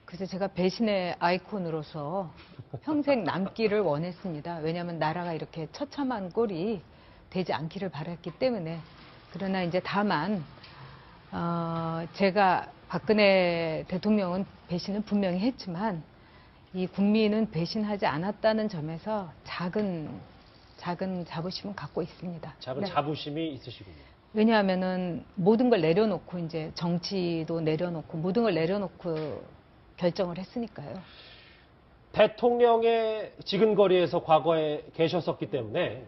그래서 제가 배신의 아이콘으로서 평생 남기를 원했습니다. 왜냐하면 나라가 이렇게 처참한 꼴이 되지 않기를 바랐기 때문에. 그러나 이제 다만 제가 박근혜 대통령은 배신을 분명히 했지만 이 국민은 배신하지 않았다는 점에서 작은 자부심은 갖고 있습니다. 작은 네. 자부심이 있으시군요. 왜냐하면은 모든 걸 내려놓고 이제 정치도 내려놓고 모든 걸 내려놓고 결정을 했으니까요. 대통령의 지근거리에서 과거에 계셨었기 때문에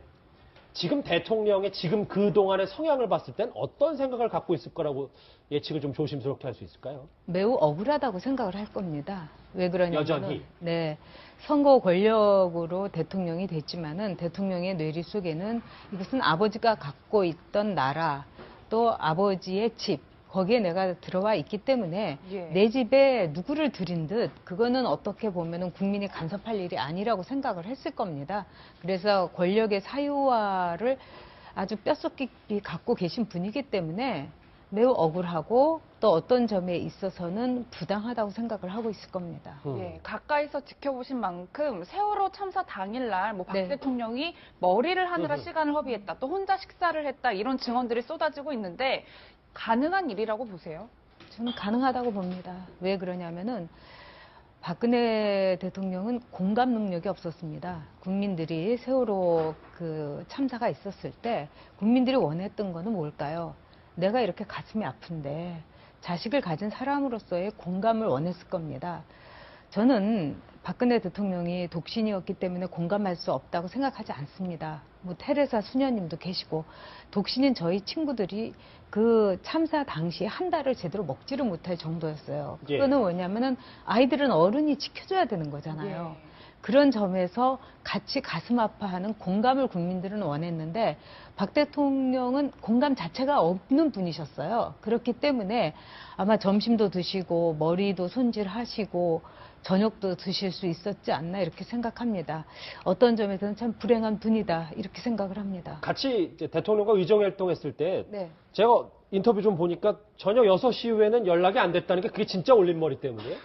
지금 대통령의 지금 그동안의 성향을 봤을 땐 어떤 생각을 갖고 있을 거라고 예측을 좀 조심스럽게 할 수 있을까요? 매우 억울하다고 생각을 할 겁니다. 왜 그러냐면 여전히? 네, 선거 권력으로 대통령이 됐지만은 대통령의 뇌리 속에는 이것은 아버지가 갖고 있던 나라 또 아버지의 집 거기에 내가 들어와 있기 때문에 예. 내 집에 누구를 들인 듯 그거는 어떻게 보면은 국민이 간섭할 일이 아니라고 생각을 했을 겁니다. 그래서 권력의 사유화를 아주 뼛속 깊이 갖고 계신 분이기 때문에 매우 억울하고 또 어떤 점에 있어서는 부당하다고 생각을 하고 있을 겁니다. 예, 가까이서 지켜보신 만큼 세월호 참사 당일날 뭐 박 네. 대통령이 머리를 하느라 시간을 허비했다, 또 혼자 식사를 했다 이런 증언들이 쏟아지고 있는데 가능한 일이라고 보세요? 저는 가능하다고 봅니다. 왜 그러냐면은 박근혜 대통령은 공감 능력이 없었습니다. 국민들이 세월호 그 참사가 있었을 때 국민들이 원했던 거는 뭘까요? 내가 이렇게 가슴이 아픈데 자식을 가진 사람으로서의 공감을 원했을 겁니다. 저는 박근혜 대통령이 독신이었기 때문에 공감할 수 없다고 생각하지 않습니다. 뭐 테레사 수녀님도 계시고 독신인 저희 친구들이 그 참사 당시에 한 달을 제대로 먹지를 못할 정도였어요. 예. 그거는 왜냐하면 아이들은 어른이 지켜줘야 되는 거잖아요. 예. 그런 점에서 같이 가슴 아파하는 공감을 국민들은 원했는데 박 대통령은 공감 자체가 없는 분이셨어요. 그렇기 때문에 아마 점심도 드시고 머리도 손질하시고 저녁도 드실 수 있었지 않나 이렇게 생각합니다. 어떤 점에서는 참 불행한 분이다 이렇게 생각을 합니다. 같이 이제 대통령과 의정활동했을 때 네. 제가 인터뷰 좀 보니까 저녁 6시 이후에는 연락이 안 됐다는 게 그게 진짜 올림머리 때문이에요?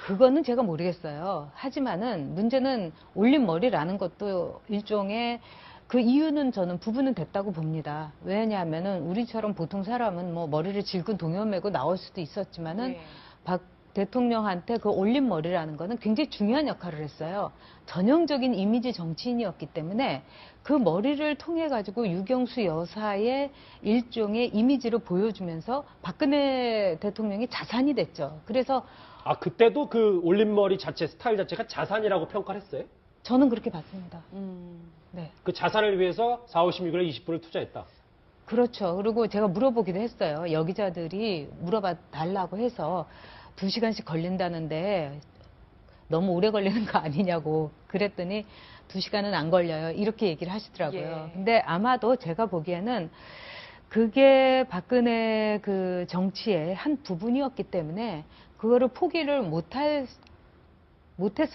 그거는 제가 모르겠어요. 하지만은 문제는 올림머리라는 것도 일종의 그 이유는 저는 부분은 됐다고 봅니다. 왜냐하면은 우리처럼 보통 사람은 뭐 머리를 질끈 동여매고 나올 수도 있었지만은 예. 박 대통령한테 그 올림머리라는 거는 굉장히 중요한 역할을 했어요. 전형적인 이미지 정치인이었기 때문에 그 머리를 통해 가지고 유경수 여사의 일종의 이미지를 보여주면서 박근혜 대통령이 자산이 됐죠. 그래서 아, 그때도 그 올림머리 자체, 스타일 자체가 자산이라고 평가를 했어요? 저는 그렇게 봤습니다. 네. 그 자산을 위해서 4월 16일에 20분을 투자했다. 그렇죠. 그리고 제가 물어보기도 했어요. 여기자들이 물어봐 달라고 해서 2시간씩 걸린다는데 너무 오래 걸리는 거 아니냐고 그랬더니 2시간은 안 걸려요. 이렇게 얘기를 하시더라고요. 예. 근데 아마도 제가 보기에는 그게 박근혜 그 정치의 한 부분이었기 때문에 그거를 포기를 못했을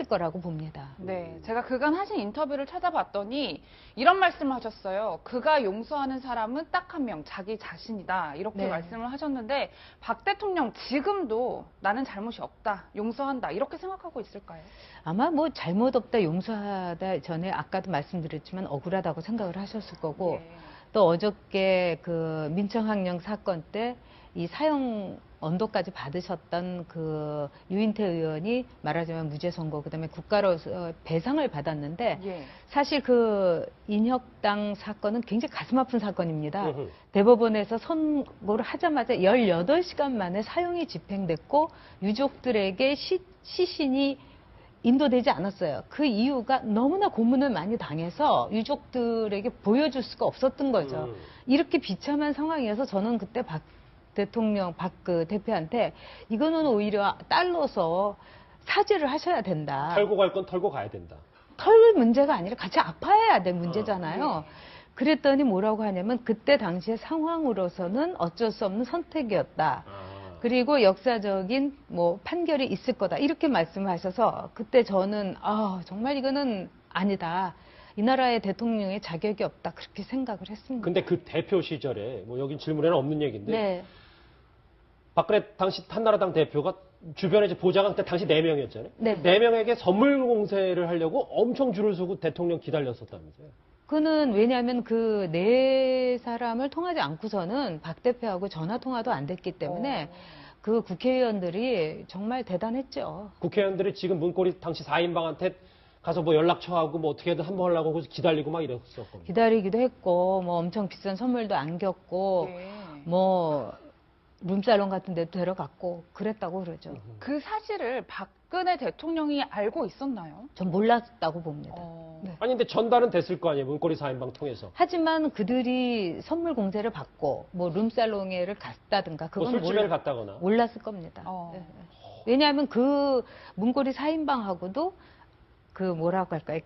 거라고 봅니다. 네, 제가 그간 하신 인터뷰를 찾아봤더니 이런 말씀을 하셨어요. 그가 용서하는 사람은 딱 한 명, 자기 자신이다. 이렇게 네. 말씀을 하셨는데 박 대통령 지금도 나는 잘못이 없다, 용서한다 이렇게 생각하고 있을까요? 아마 뭐 잘못 없다 용서하다 전에 아까도 말씀드렸지만 억울하다고 생각을 하셨을 거고 예. 또 어저께 그 민청학령 사건 때 이 사형 언도까지 받으셨던 그 유인태 의원이 말하자면 무죄 선고 그다음에 국가로서 배상을 받았는데 예. 사실 그 인혁당 사건은 굉장히 가슴 아픈 사건입니다. 으흠. 대법원에서 선고를 하자마자 18시간 만에 사형이 집행됐고 유족들에게 시신이 인도되지 않았어요. 그 이유가 너무나 고문을 많이 당해서 유족들에게 보여줄 수가 없었던 거죠. 이렇게 비참한 상황이어서 저는 그때 박 대통령, 박 그 대표한테 이거는 오히려 딸로서 사죄를 하셔야 된다. 털고 갈 건 털고 가야 된다. 털 문제가 아니라 같이 아파야 될 문제잖아요. 예. 그랬더니 뭐라고 하냐면 그때 당시의 상황으로서는 어쩔 수 없는 선택이었다. 그리고 역사적인 뭐 판결이 있을 거다. 이렇게 말씀하셔서 그때 저는 정말 이거는 아니다. 이 나라의 대통령의 자격이 없다. 그렇게 생각을 했습니다. 근데 그 대표 시절에, 뭐 여긴 질문에는 없는 얘기인데, 네. 박근혜 당시 한나라당 대표가 주변에 이제 보좌관 그때 당시 4명이었잖아요. 네. 4명에게 선물 공세를 하려고 엄청 줄을 서고 대통령 기다렸었다면서요. 그는 왜냐하면 그 네 사람을 통하지 않고서는 박 대표하고 전화 통화도 안 됐기 때문에 그 국회의원들이 정말 대단했죠. 국회의원들이 지금 문고리 당시 4인방한테 가서 뭐 연락처하고 뭐 어떻게든 한번 하려고 그래서 기다리고 막 이랬었거든요. 기다리기도 했고 뭐 엄청 비싼 선물도 안겼고 네. 뭐 룸살롱 같은 데도 데려갔고 그랬다고 그러죠. 그 사실을 박근혜 대통령이 알고 있었나요? 전 몰랐다고 봅니다. 네. 아니 근데 전달은 됐을 거 아니에요. 문고리 4인방 통해서. 하지만 그들이 선물 공세를 받고 뭐 룸살롱에를 갔다든가 뭐 그건 술집에를 갔다거나. 몰랐을 겁니다. 어. 네. 왜냐하면 그 문고리 4인방하고도 그 뭐라고 할까요?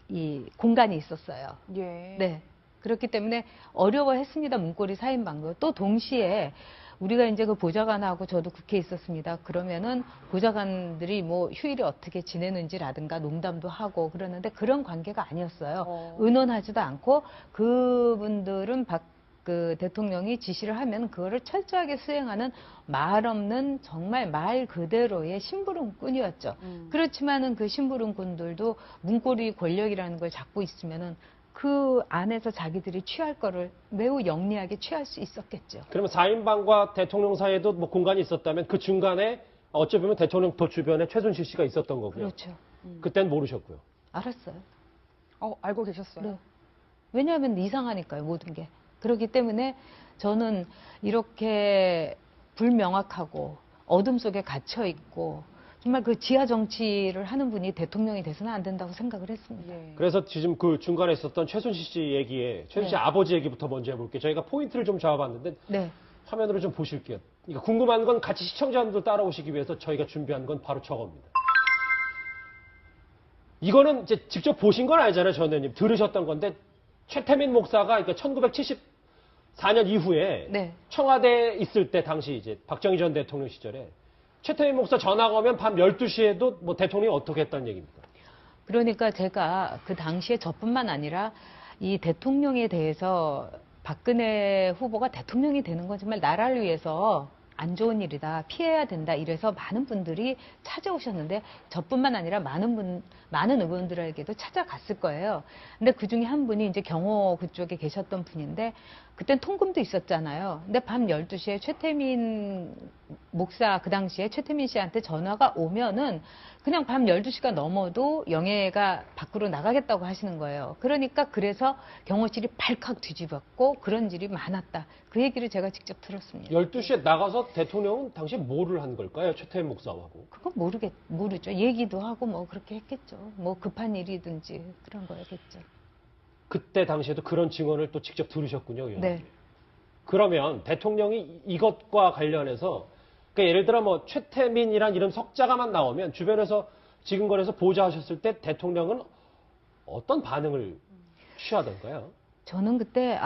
이 공간이 있었어요. 예. 네. 그렇기 때문에 어려워했습니다. 문고리 4인방도. 또 동시에 우리가 이제 그 보좌관하고 저도 국회에 있었습니다. 그러면은 보좌관들이 뭐 휴일에 어떻게 지내는지라든가 농담도 하고 그러는데 그런 관계가 아니었어요. 의논하지도 않고 그분들은 그 대통령이 지시를 하면 그거를 철저하게 수행하는 말 없는 정말 말 그대로의 심부름꾼이었죠. 그렇지만은 그 심부름꾼들도 문고리 권력이라는 걸 잡고 있으면은 그 안에서 자기들이 취할 거를 매우 영리하게 취할 수 있었겠죠. 그러면 4인방과 대통령 사이에도 뭐 공간이 있었다면 그 중간에 어찌 보면 대통령 도 주변에 최순실 씨가 있었던 거고요. 그렇죠. 그때는 모르셨고요. 알았어요. 알고 계셨어요? 네. 왜냐하면 이상하니까요, 모든 게. 그렇기 때문에 저는 이렇게 불명확하고 어둠 속에 갇혀 있고 정말 그 지하 정치를 하는 분이 대통령이 돼서는 안 된다고 생각을 했습니다. 예. 그래서 지금 그 중간에 있었던 최순실 씨 얘기에 최순실 씨 네. 아버지 얘기부터 먼저 해볼게요. 저희가 포인트를 좀 잡아봤는데 네. 화면으로 좀 보실게요. 그러니까 궁금한 건 같이 시청자분들 따라오시기 위해서 저희가 준비한 건 바로 저겁니다. 이거는 이제 직접 보신 건 아니잖아요, 전 의원님. 들으셨던 건데 최태민 목사가 그러니까 1974년 이후에 네. 청와대에 있을 때 당시 이제 박정희 전 대통령 시절에 최태민 목사 전화가 오면 밤 12시에도 뭐 대통령이 어떻게 했다는 얘기입니다. 그러니까 제가 그 당시에 저뿐만 아니라 이 대통령에 대해서 박근혜 후보가 대통령이 되는 건 정말 나라를 위해서 안 좋은 일이다, 피해야 된다, 이래서 많은 분들이 찾아오셨는데 저뿐만 아니라 많은 의원들에게도 찾아갔을 거예요. 근데 그 중에 한 분이 이제 경호 그쪽에 계셨던 분인데 그땐 통금도 있었잖아요. 근데 밤 12시에 최태민 목사, 그 당시에 최태민 씨한테 전화가 오면은 그냥 밤 12시가 넘어도 영예가 밖으로 나가겠다고 하시는 거예요. 그러니까 그래서 경호실이 발칵 뒤집었고 그런 일이 많았다. 그 얘기를 제가 직접 들었습니다. 12시에 나가서 대통령은 당시 뭐를 한 걸까요? 최태민 목사하고. 그건 모르죠. 얘기도 하고 뭐 그렇게 했겠죠. 뭐 급한 일이든지 그런 거였겠죠. 그때 당시에도 그런 증언을 또 직접 들으셨군요, 의원님. 네. 그러면 대통령이 이것과 관련해서 그러니까 예를 들어 뭐 최태민이란 이름 석자가만 나오면 주변에서 지근거려서 보좌하셨을 때 대통령은 어떤 반응을 취하던가요? 저는 그때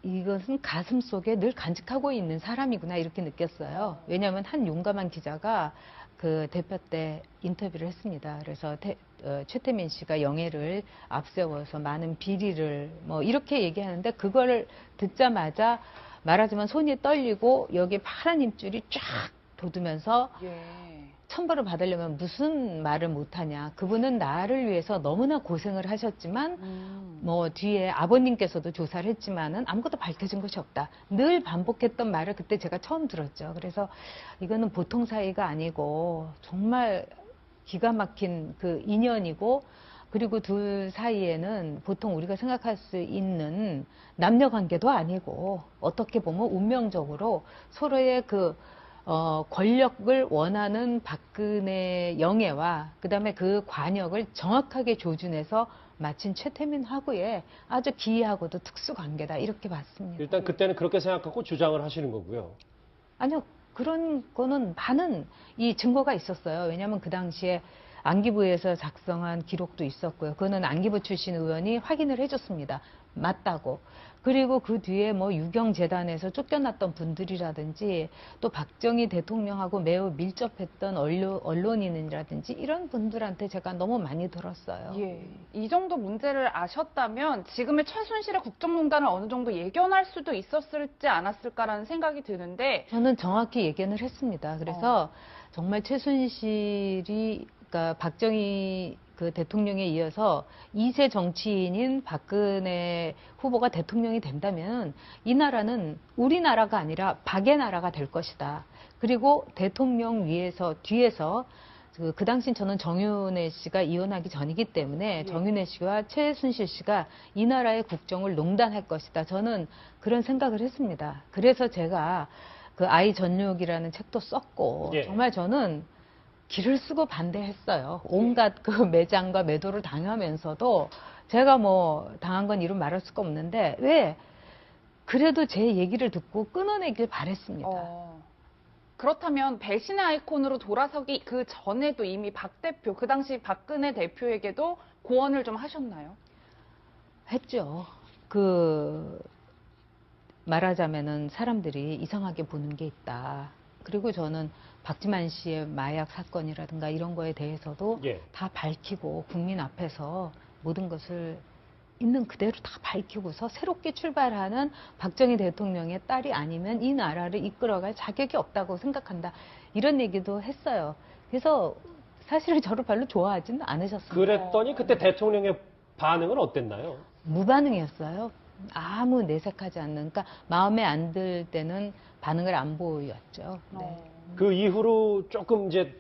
이것은 가슴 속에 늘 간직하고 있는 사람이구나 이렇게 느꼈어요. 왜냐하면 한 용감한 기자가 그 대표 때 인터뷰를 했습니다. 그래서 최태민 씨가 영예를 앞세워서 많은 비리를 뭐 이렇게 얘기하는데 그거를 듣자마자 말하자면 손이 떨리고 여기 파란 힘줄이 쫙 돋으면서 예. 천벌을 받으려면 무슨 말을 못하냐. 그분은 나를 위해서 너무나 고생을 하셨지만 뭐 뒤에 아버님께서도 조사를 했지만은 아무것도 밝혀진 것이 없다. 늘 반복했던 말을 그때 제가 처음 들었죠. 그래서 이거는 보통 사이가 아니고 정말 기가 막힌 그 인연이고 그리고 둘 사이에는 보통 우리가 생각할 수 있는 남녀 관계도 아니고 어떻게 보면 운명적으로 서로의 권력을 원하는 박근혜 영예와 그다음에 그 관역을 정확하게 조준해서 마친 최태민 하고의 아주 기이하고도 특수 관계다 이렇게 봤습니다. 일단 그때는 그렇게 생각하고 주장을 하시는 거고요. 아니요. 그런 거는 많은 이 증거가 있었어요. 왜냐하면 그 당시에 안기부에서 작성한 기록도 있었고요. 그거는 안기부 출신 의원이 확인을 해줬습니다. 맞다고. 그리고 그 뒤에 뭐 유경재단에서 쫓겨났던 분들이라든지 또 박정희 대통령하고 매우 밀접했던 언론인이라든지 이런 분들한테 제가 너무 많이 들었어요. 예. 이 정도 문제를 아셨다면 지금의 최순실의 국정농단을 어느 정도 예견할 수도 있었을지 않았을까라는 생각이 드는데 저는 정확히 예견을 했습니다. 그래서 정말 최순실이 그러니까 박정희 그 대통령에 이어서 2세 정치인인 박근혜 후보가 대통령이 된다면 이 나라는 우리나라가 아니라 박의 나라가 될 것이다. 그리고 대통령 뒤에서 그 당시 저는 정윤회 씨가 이혼하기 전이기 때문에 정윤회 씨와 최순실 씨가 이 나라의 국정을 농단할 것이다. 저는 그런 생각을 했습니다. 그래서 제가 그 아이 전육이라는 책도 썼고 예. 정말 저는 길을 쓰고 반대했어요. 온갖 그 매장과 매도를 당하면서도 제가 뭐 당한 건 이루 말할 수가 없는데 왜 그래도 제 얘기를 듣고 끊어내길 바랬습니다. 그렇다면 배신의 아이콘으로 돌아서기 그 전에도 이미 박 대표, 그 당시 박근혜 대표에게도 고언을 좀 하셨나요? 했죠. 말하자면은 사람들이 이상하게 보는 게 있다. 그리고 저는 박지만 씨의 마약 사건이라든가 이런 거에 대해서도 예. 다 밝히고 국민 앞에서 모든 것을 있는 그대로 다 밝히고서 새롭게 출발하는 박정희 대통령의 딸이 아니면 이 나라를 이끌어갈 자격이 없다고 생각한다. 이런 얘기도 했어요. 그래서 사실은 저를 별로 좋아하지는 않으셨습니다. 그랬더니 그때 대통령의 반응은 어땠나요? 무반응이었어요. 아무 내색하지 않는, 그러니까 마음에 안 들 때는 반응을 안 보였죠. 네. 그 이후로 조금 이제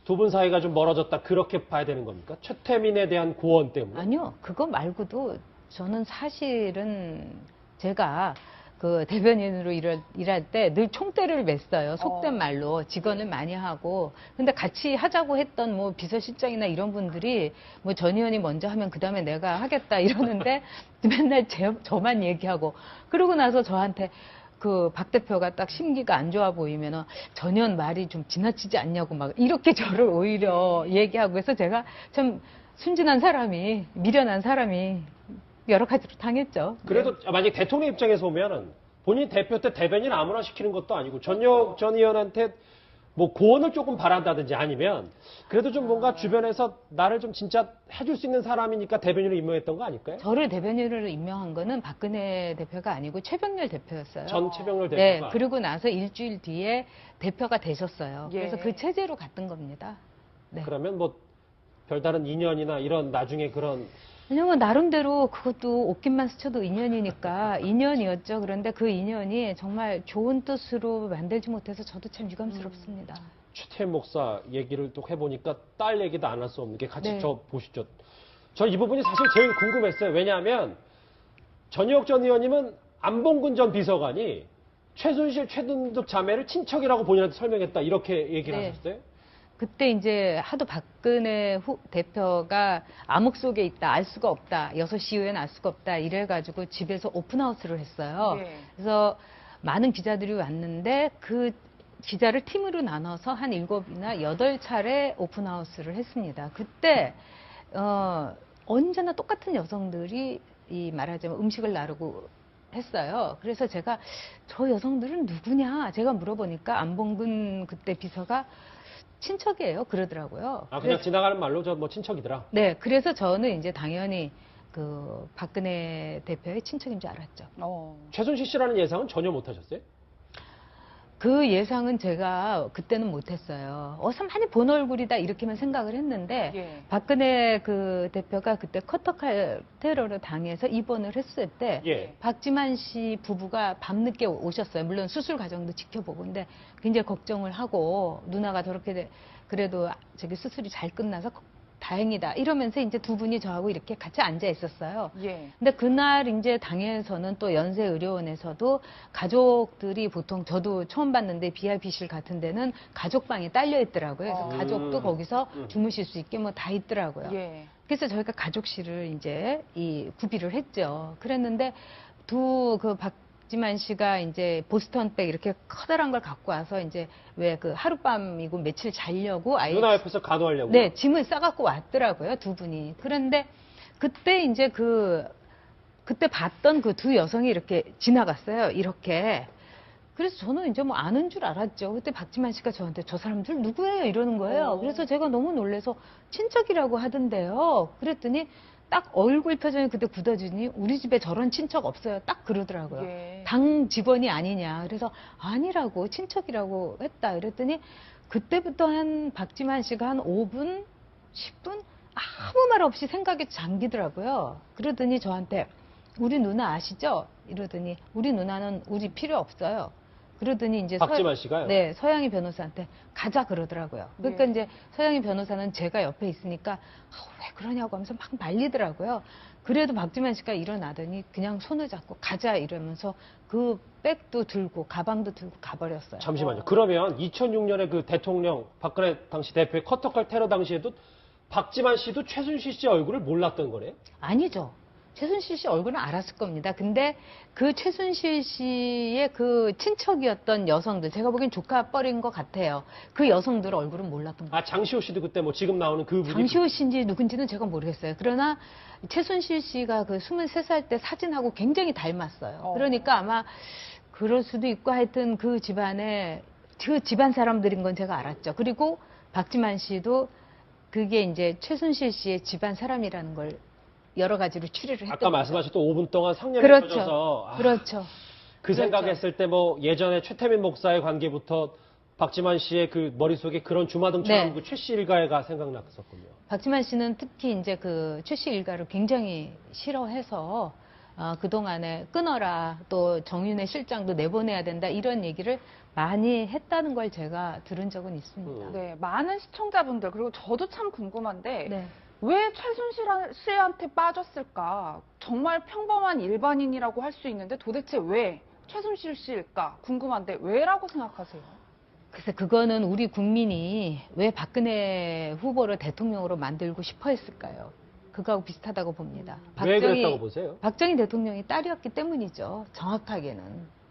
두 분 사이가 좀 멀어졌다 그렇게 봐야 되는 겁니까? 최태민에 대한 고언 때문에? 아니요. 그거 말고도 저는 사실은 제가 그 대변인으로 일할 때 늘 총대를 맸어요. 속된 말로 직언을 많이 하고. 근데 같이 하자고 했던 뭐 비서실장이나 이런 분들이 뭐 전 의원이 먼저 하면 그 다음에 내가 하겠다 이러는데 맨날 저만 얘기하고. 그러고 나서 저한테 그 박 대표가 딱 심기가 안 좋아 보이면은 전 의원 말이 좀 지나치지 않냐고 막 이렇게 저를 오히려 얘기하고 해서 제가 참 순진한 사람이, 미련한 사람이 여러 가지로 당했죠. 그래도 만약 대통령 입장에서 보면은 본인 대표 때 대변인 아무나 시키는 것도 아니고 전역 전 의원한테 뭐 고언을 조금 바란다든지 아니면 그래도 좀 뭔가 주변에서 나를 좀 진짜 해줄 수 있는 사람이니까 대변인으로 임명했던 거 아닐까요? 저를 대변인으로 임명한 거는 박근혜 대표가 아니고 최병렬 대표였어요. 전 최병렬 네, 대표가. 그리고 나서 일주일 뒤에 대표가 되셨어요. 예. 그래서 그 체제로 갔던 겁니다. 네. 그러면 뭐 별다른 인연이나 이런 나중에 그런 왜냐면 나름대로 그것도 옷깃만 스쳐도 인연이니까 인연이었죠. 그런데 그 인연이 정말 좋은 뜻으로 만들지 못해서 저도 참 유감스럽습니다. 최태민 목사 얘기를 또 해보니까 딸 얘기도 안 할 수 없는 게 같이 네. 저 보시죠. 저 이 부분이 사실 제일 궁금했어요. 왜냐하면 전희혁 전 의원님은 안봉근 전 비서관이 최순실, 최순득 자매를 친척이라고 본인한테 설명했다 이렇게 얘기를 네. 하셨어요. 그때 이제 하도 박근혜 대표가 암흑 속에 있다, 알 수가 없다, 6시 이후에는 알 수가 없다, 이래가지고 집에서 오픈하우스를 했어요. 예. 그래서 많은 기자들이 왔는데 그 기자를 팀으로 나눠서 한 7이나 8차례 오픈하우스를 했습니다. 그때, 언제나 똑같은 여성들이 말하자면 음식을 나르고 했어요. 그래서 제가 저 여성들은 누구냐? 제가 물어보니까 안봉근 그때 비서가 친척이에요. 그러더라고요. 아, 그냥 지나가는 말로 저 뭐 친척이더라. 네, 그래서 저는 이제 당연히 그 박근혜 대표의 친척인 줄 알았죠. 최순실 씨라는 예상은 전혀 못 하셨어요? 그 예상은 제가 그때는 못했어요. 어서 많이 본 얼굴이다 이렇게만 생각을 했는데 예. 박근혜 그 대표가 그때 커터칼 테러를 당해서 입원을 했을 때 예. 박지만 씨 부부가 밤늦게 오셨어요. 물론 수술 과정도 지켜보고 근데 굉장히 걱정을 하고 누나가 저렇게 그래도 저기 수술이 잘 끝나서 다행이다 이러면서 이제 두 분이 저하고 이렇게 같이 앉아 있었어요. 예. 근데 그날 이제 당에서는 또 연세의료원에서도 가족들이 보통 저도 처음 봤는데 BIP실 같은 데는 가족방이 딸려 있더라고요. 그래서 가족도 거기서 주무실 수 있게 뭐 다 있더라고요. 예. 그래서 저희가 가족실을 이제 구비를 했죠. 그랬는데 그 박지만 씨가 이제 보스턴백 이렇게 커다란 걸 갖고 와서 이제 왜 그 하룻밤이고 며칠 자려고 아예 누나 옆에서 간호하려고. 네, 짐을 싸갖고 왔더라고요, 두 분이. 그런데 그때 이제 그때 봤던 그 두 여성이 이렇게 지나갔어요, 이렇게. 그래서 저는 이제 뭐 아는 줄 알았죠. 그때 박지만 씨가 저한테 저 사람들 누구예요? 이러는 거예요. 그래서 제가 너무 놀라서 친척이라고 하던데요. 그랬더니 딱 얼굴 표정이 그때 굳어지니 우리 집에 저런 친척 없어요. 딱 그러더라고요. 예. 당 직원이 아니냐. 그래서 아니라고 친척이라고 했다. 그랬더니 그때부터 한 박지만 씨가 한 5분, 10분 아무 말 없이 생각에 잠기더라고요. 그러더니 저한테 우리 누나 아시죠? 이러더니 우리 누나는 우리 필요 없어요. 그러더니 이제 박지만 씨가요? 네, 서양희 변호사한테 가자 그러더라고요. 그러니까 네. 이제 서양희 변호사는 제가 옆에 있으니까 왜 그러냐고 하면서 막 말리더라고요. 그래도 박지만 씨가 일어나더니 그냥 손을 잡고 가자 이러면서 그 백도 들고 가방도 들고 가버렸어요. 잠시만요. 그러면 2006년에 그 대통령 박근혜 당시 대표의 커터칼 테러 당시에도 박지만 씨도 최순실 씨 얼굴을 몰랐던 거네요? 아니죠. 최순실 씨 얼굴은 알았을 겁니다. 근데 그 최순실 씨의 그 친척이었던 여성들, 제가 보기엔 조카뻘인 것 같아요. 그 여성들 얼굴은 몰랐던 거예요. 아, 장시호 씨도 그때 뭐 지금 나오는 그 분이 장시호 씨인지 누군지는 제가 모르겠어요. 그러나 최순실 씨가 그 23살 때 사진하고 굉장히 닮았어요. 그러니까 아마 그럴 수도 있고 하여튼 그 집안에 그 집안 사람들인 건 제가 알았죠. 그리고 박지만 씨도 그게 이제 최순실 씨의 집안 사람이라는 걸 여러 가지로 추리를 했던 아까 말씀하셨던 5분 동안 상념이 그렇죠. 터져서 그렇죠. 그 그렇죠. 생각했을 때 뭐 예전에 최태민 목사의 관계부터 박지만 씨의 그 머릿속에 그런 주마등처럼 네. 그 최 씨 일가가 생각났었군요. 박지만 씨는 특히 이제 그 최씨 일가를 굉장히 싫어해서 그동안에 끊어라 또 정윤회 실장도 내보내야 된다 이런 얘기를 많이 했다는 걸 제가 들은 적은 있습니다. 네, 많은 시청자분들 그리고 저도 참 궁금한데 네. 왜 최순실 씨한테 빠졌을까? 정말 평범한 일반인이라고 할 수 있는데 도대체 왜 최순실 씨일까? 궁금한데 왜라고 생각하세요? 그래서 그거는 우리 국민이 왜 박근혜 후보를 대통령으로 만들고 싶어 했을까요? 그거하고 비슷하다고 봅니다. 왜 그랬다고 보세요? 박정희 대통령이 딸이었기 때문이죠. 정확하게는.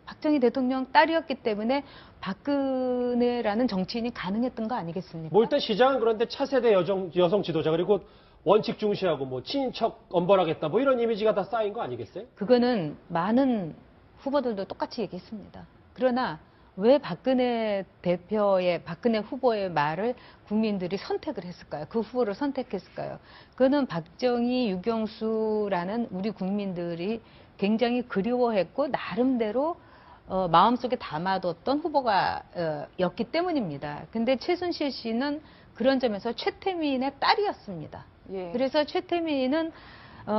박정희 대통령 딸이었기 때문에 박근혜라는 정치인이 가능했던 거 아니겠습니까? 뭐 일단 시장은 그런데 차세대 여성 지도자 그리고 원칙 중시하고 뭐 친인척 엄벌하겠다 뭐 이런 이미지가 다 쌓인 거 아니겠어요? 그거는 많은 후보들도 똑같이 얘기했습니다. 그러나 왜 박근혜 후보의 말을 국민들이 선택을 했을까요? 그 후보를 선택했을까요? 그거는 박정희, 유경수라는 우리 국민들이 굉장히 그리워했고 나름대로 마음속에 담아뒀던 후보가 였기 때문입니다. 근데 최순실 씨는 그런 점에서 최태민의 딸이었습니다. 예. 그래서 최태민은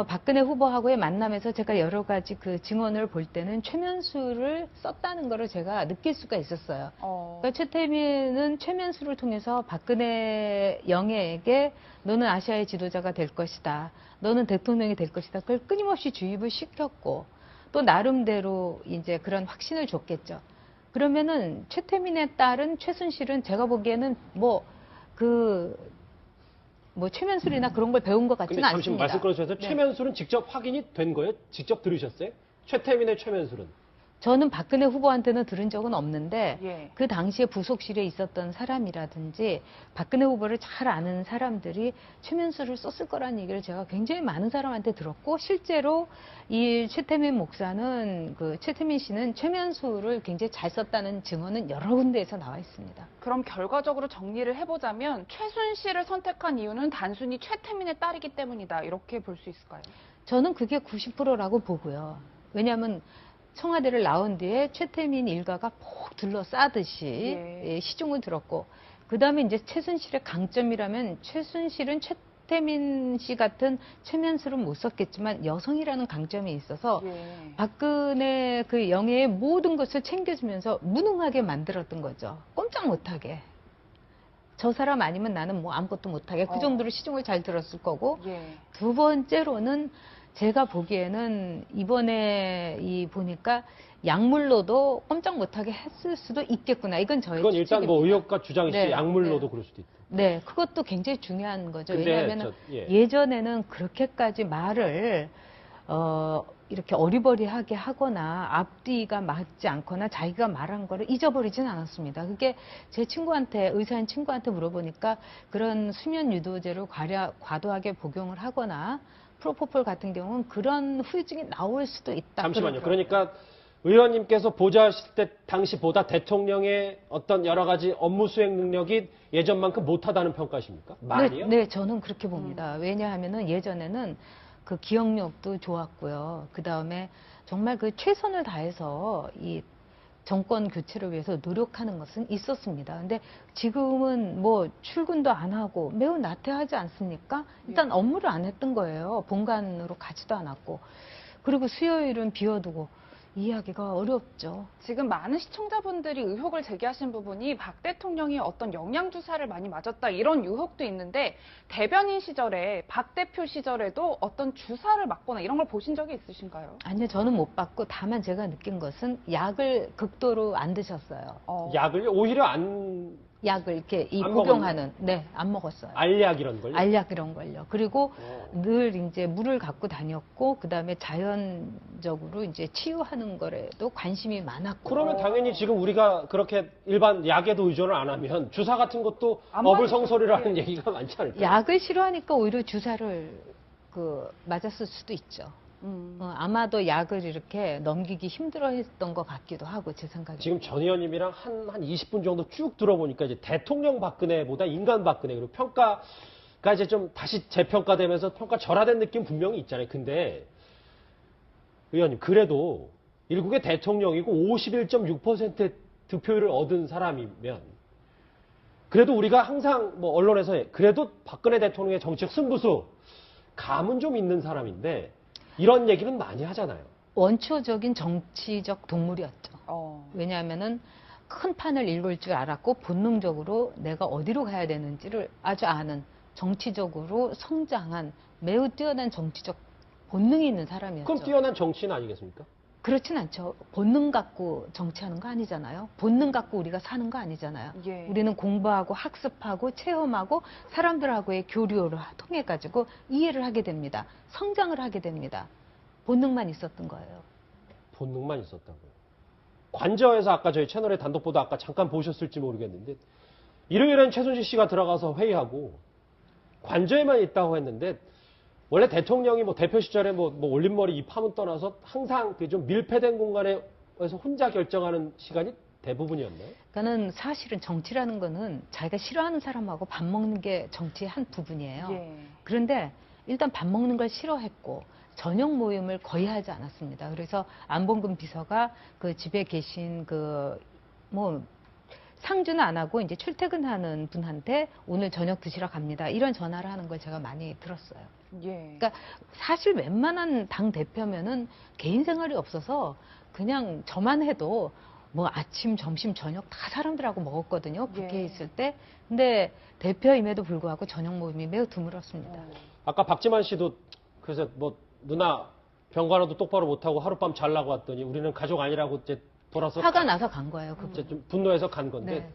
박근혜 후보하고의 만남에서 제가 여러 가지 그 증언을 볼 때는 최면수를 썼다는 거를 제가 느낄 수가 있었어요. 그러니까 최태민은 최면수를 통해서 박근혜 영예에게 너는 아시아의 지도자가 될 것이다. 너는 대통령이 될 것이다. 그걸 끊임없이 주입을 시켰고 또 나름대로 이제 그런 확신을 줬겠죠. 그러면은 최태민의 딸은 최순실은 제가 보기에는 최면술이나 그런 걸 배운 것 근데 같지는 잠시 않습니다. 말씀 끊어주셔서 네. 최면술은 직접 확인이 된 거예요? 직접 들으셨어요? 최태민의 최면술은? 저는 박근혜 후보한테는 들은 적은 없는데 예. 그 당시에 부속실에 있었던 사람이라든지 박근혜 후보를 잘 아는 사람들이 최면술을 썼을 거라는 얘기를 제가 굉장히 많은 사람한테 들었고 실제로 이 최태민 목사는 최태민 씨는 최면술을 굉장히 잘 썼다는 증언은 여러 군데에서 나와 있습니다. 그럼 결과적으로 정리를 해보자면 최순실을 선택한 이유는 단순히 최태민의 딸이기 때문이다. 이렇게 볼 수 있을까요? 저는 그게 90%라고 보고요. 왜냐하면 청와대를 나온 뒤에 최태민 일가가 폭 둘러싸듯이 예. 시중을 들었고 그 다음에 이제 최순실의 강점이라면 최순실은 최태민 씨 같은 최면술은 못 썼겠지만 여성이라는 강점이 있어서 예. 박근혜 그 영예의 모든 것을 챙겨주면서 무능하게 만들었던 거죠. 꼼짝 못하게. 저 사람 아니면 나는 뭐 아무것도 못하게 그 정도로 시중을 잘 들었을 거고 예. 두 번째로는 제가 보기에는 이번에 보니까 약물로도 꼼짝 못하게 했을 수도 있겠구나. 이건 저의 그건 일단 추측입니다. 뭐 의혹과 주장이시 네, 약물로도 네. 그럴 수도 있다. 네, 그것도 굉장히 중요한 거죠. 근데 왜냐하면 예. 예전에는 그렇게까지 말을 이렇게 어리버리하게 하거나 앞뒤가 맞지 않거나 자기가 말한 거를 잊어버리진 않았습니다. 그게 제 친구한테 의사인 친구한테 물어보니까 그런 수면 유도제를 과도하게 복용을 하거나 프로포폴 같은 경우는 그런 후유증이 나올 수도 있다. 잠시만요. 그러더라고요. 그러니까 의원님께서 보좌하실 때 당시보다 대통령의 어떤 여러 가지 업무 수행 능력이 예전만큼 못하다는 평가십니까? 많이요? 네, 저는 그렇게 봅니다. 왜냐하면은 예전에는 그 기억력도 좋았고요. 그 다음에 정말 그 최선을 다해서 정권 교체를 위해서 노력하는 것은 있었습니다. 근데 지금은 뭐 출근도 안 하고 매우 나태하지 않습니까? 일단 업무를 안 했던 거예요. 본관으로 가지도 않았고. 그리고 수요일은 비워두고 이해하기가 어렵죠. 지금 많은 시청자분들이 의혹을 제기하신 부분이 박 대통령이 어떤 영양주사를 많이 맞았다 이런 의혹도 있는데 대변인 시절에 박 대표 시절에도 어떤 주사를 맞거나 이런 걸 보신 적이 있으신가요? 아니요, 저는 못 받고 다만 제가 느낀 것은 약을 극도로 안 드셨어요. 약을 오히려 안 약을 이렇게 이 안 복용하는, 네, 안 먹었어요. 알약 이런 걸요? 알약 이런 걸요. 그리고 늘 이제 물을 갖고 다녔고, 그 다음에 자연적으로 이제 치유하는 거에도 관심이 많았고. 그러면 당연히 지금 우리가 그렇게 일반 약에도 의존을 안 하면 주사 같은 것도 안 어불성설이라는 맞을 얘기가 많지 않을까요? 약을 싫어하니까 오히려 주사를 맞았을 수도 있죠. 아마도 약을 이렇게 넘기기 힘들어 했던 것 같기도 하고, 제 생각에. 지금 전 의원님이랑 한 20분 정도 쭉 들어보니까 이제 대통령 박근혜보다 인간 박근혜 그리고 평가가 이제 좀 다시 재평가되면서 평가 절하된 느낌 분명히 있잖아요. 근데 의원님 그래도 일국의 대통령이고 51.6%의 득표율을 얻은 사람이면 그래도 우리가 항상 뭐 언론에서 그래도 박근혜 대통령의 정치적 승부수 감은 좀 있는 사람인데 이런 얘기는 많이 하잖아요. 원초적인 정치적 동물이었죠. 왜냐하면은 큰 판을 읽을 줄 알았고 본능적으로 내가 어디로 가야 되는지를 아주 아는 정치적으로 성장한 매우 뛰어난 정치적 본능이 있는 사람이었죠. 그럼 뛰어난 정치인 아니겠습니까? 그렇진 않죠. 본능 갖고 정치하는 거 아니잖아요. 본능 갖고 우리가 사는 거 아니잖아요. 예. 우리는 공부하고 학습하고 체험하고 사람들하고의 교류를 통해 가지고 이해를 하게 됩니다. 성장을 하게 됩니다. 본능만 있었던 거예요. 본능만 있었다고요. 관저에서 아까 저희 채널의 단독 보도 아까 잠깐 보셨을지 모르겠는데 일요일엔 최순실 씨가 들어가서 회의하고 관저에만 있다고 했는데 원래 대통령이 뭐 대표 시절에 뭐 올림머리 입함은 떠나서 항상 그 좀 밀폐된 공간에서 혼자 결정하는 시간이 대부분이었나요? 그러니까는 사실은 정치라는 거는 자기가 싫어하는 사람하고 밥 먹는 게 정치의 한 부분이에요. 예. 그런데 일단 밥 먹는 걸 싫어했고 저녁 모임을 거의 하지 않았습니다. 그래서 안봉근 비서가 그 집에 계신 상주는 안 하고 이제 출퇴근하는 분한테 오늘 저녁 드시러 갑니다. 이런 전화를 하는 걸 제가 많이 들었어요. 예. 그러니까 사실 웬만한 당 대표면은 개인 생활이 없어서 그냥 저만 해도 뭐 아침, 점심, 저녁 다 사람들하고 먹었거든요. 국회에 예. 있을 때. 근데 대표임에도 불구하고 저녁 모임이 매우 드물었습니다. 아까 박지만 씨도 그래서 뭐 누나 병관어도 똑바로 못하고 하룻밤 잘라고 왔더니 우리는 가족 아니라고 이제 돌아서 화가 나서 간 거예요. 그분. 이제 좀 분노해서 간 건데 네.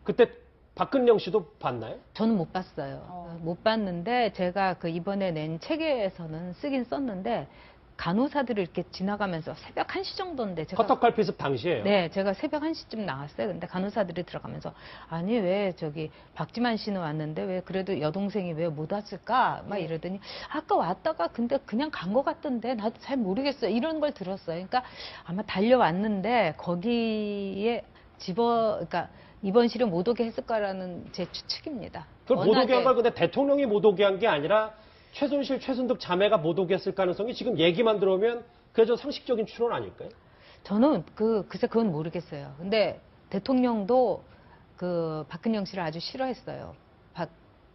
그때 박근영 씨도 봤나요? 저는 못 봤어요. 못 봤는데 제가 그 이번에 낸 책에서는 쓰긴 썼는데 간호사들을 이렇게 지나가면서 새벽 1시 정도인데 제가 커터칼 피습 당시에요. 네, 제가 새벽 1시쯤 나왔어요. 근데 간호사들이 들어가면서 아니 왜 저기 박지만 씨는 왔는데 왜 그래도 여동생이 왜 못 왔을까? 막 이러더니 아까 왔다가 근데 그냥 간 것 같던데 나도 잘 모르겠어요. 이런 걸 들었어요. 그러니까 아마 달려왔는데 거기에 그러니까 입원실에 못 오게 했을 거라는 제 추측입니다. 그걸 못 오게 한 워낙에- 걸 근데 대통령이 못 오게 한 게 아니라 최순실, 최순득 자매가 못 오게 했을 가능성이 지금 얘기만 들어오면 그게 좀 상식적인 추론 아닐까요? 저는 글쎄 그건 모르겠어요. 근데 대통령도 그 박근영 씨를 아주 싫어했어요.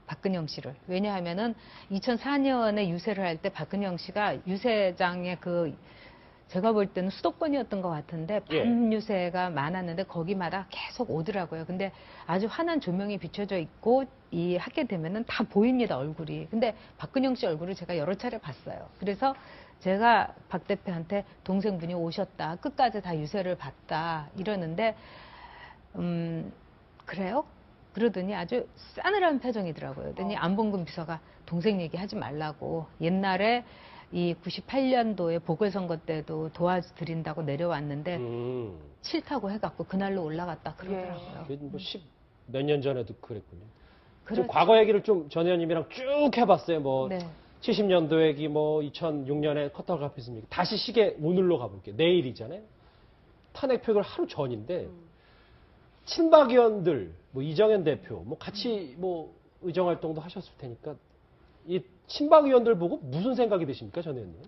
박근영 씨를. 왜냐하면은 2004년에 유세를 할 때 박근영 씨가 유세장에 제가 볼 때는 수도권이었던 것 같은데 예. 밤유세가 많았는데 거기마다 계속 오더라고요. 근데 아주 환한 조명이 비춰져 있고 하게 되면은 다 보입니다, 얼굴이. 근데 박근영 씨 얼굴을 제가 여러 차례 봤어요. 그래서 제가 박 대표한테 동생분이 오셨다. 끝까지 다 유세를 봤다. 이러는데 그래요? 그러더니 아주 싸늘한 표정이더라고요. 그러더니 안봉근 비서가 동생 얘기하지 말라고. 옛날에 이 98년도에 보궐선거 때도 도와드린다고 내려왔는데 싫다고 해갖고 그날로 올라갔다 그러더라고요. 뭐 10몇 년 전에도 그랬군요. 그렇죠. 지금 과거 얘기를 좀 전 의원님이랑 쭉 해봤어요. 뭐 네. 70년도 얘기, 뭐 2006년에 커터칼 피습 얘기. 다시 시계 오늘로 가볼게요. 내일이잖아요. 탄핵 표결 하루 전인데 친박 의원들, 뭐 이정현 대표, 뭐 같이 뭐 의정 활동도 하셨을 테니까 이 친박 의원들 보고 무슨 생각이 드십니까, 전 의원님?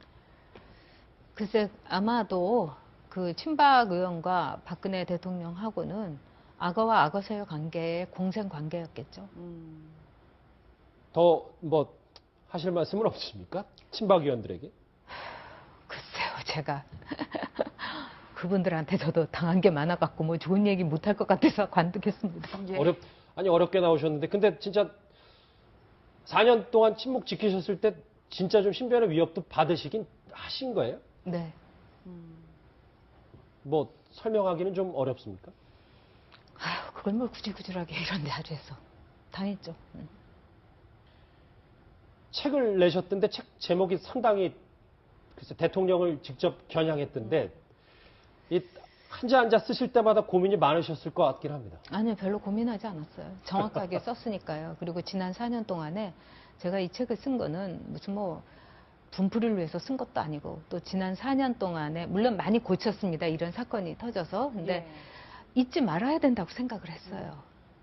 글쎄 아마도 그 친박 의원과 박근혜 대통령하고는 악어와 악어새의 관계의 공생 관계였겠죠. 더 뭐 하실 말씀은 없으십니까? 친박 의원들에게? 글쎄요, 제가 그분들한테 저도 당한 게 많아갖고 뭐 좋은 얘기 못할 것 같아서 관두겠습니다. 예. 어렵게 나오셨는데, 근데 진짜 4년 동안 침묵 지키셨을 때 진짜 좀 신변의 위협도 받으시긴 하신 거예요? 네. 뭐 설명하기는 좀 어렵습니까? 아유, 그걸 뭘 구질구질하게 이런 자리에서 당했죠. 책을 내셨던데 책 제목이 상당히 글쎄 대통령을 직접 겨냥했던데 이 한자 한자 쓰실 때마다 고민이 많으셨을 것 같긴 합니다. 아니요, 별로 고민하지 않았어요. 정확하게 썼으니까요. 그리고 지난 4년 동안에 제가 이 책을 쓴 거는 무슨 뭐 분풀이를 위해서 쓴 것도 아니고 또 지난 4년 동안에 물론 많이 고쳤습니다. 이런 사건이 터져서. 근데 예. 잊지 말아야 된다고 생각을 했어요.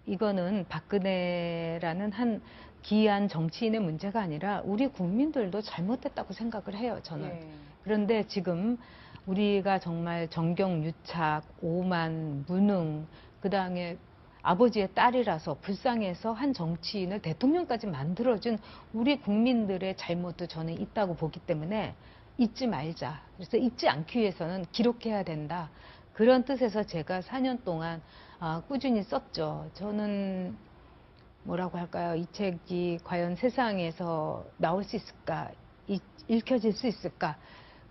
이거는 박근혜라는 한 기이한 정치인의 문제가 아니라 우리 국민들도 잘못했다고 생각을 해요, 저는. 예. 그런데 지금 우리가 정말 정경유착, 오만, 무능, 그 다음에 아버지의 딸이라서 불쌍해서 한 정치인을 대통령까지 만들어준 우리 국민들의 잘못도 저는 있다고 보기 때문에 잊지 말자. 그래서 잊지 않기 위해서는 기록해야 된다. 그런 뜻에서 제가 4년 동안 꾸준히 썼죠. 저는 뭐라고 할까요? 이 책이 과연 세상에서 나올 수 있을까? 읽혀질 수 있을까?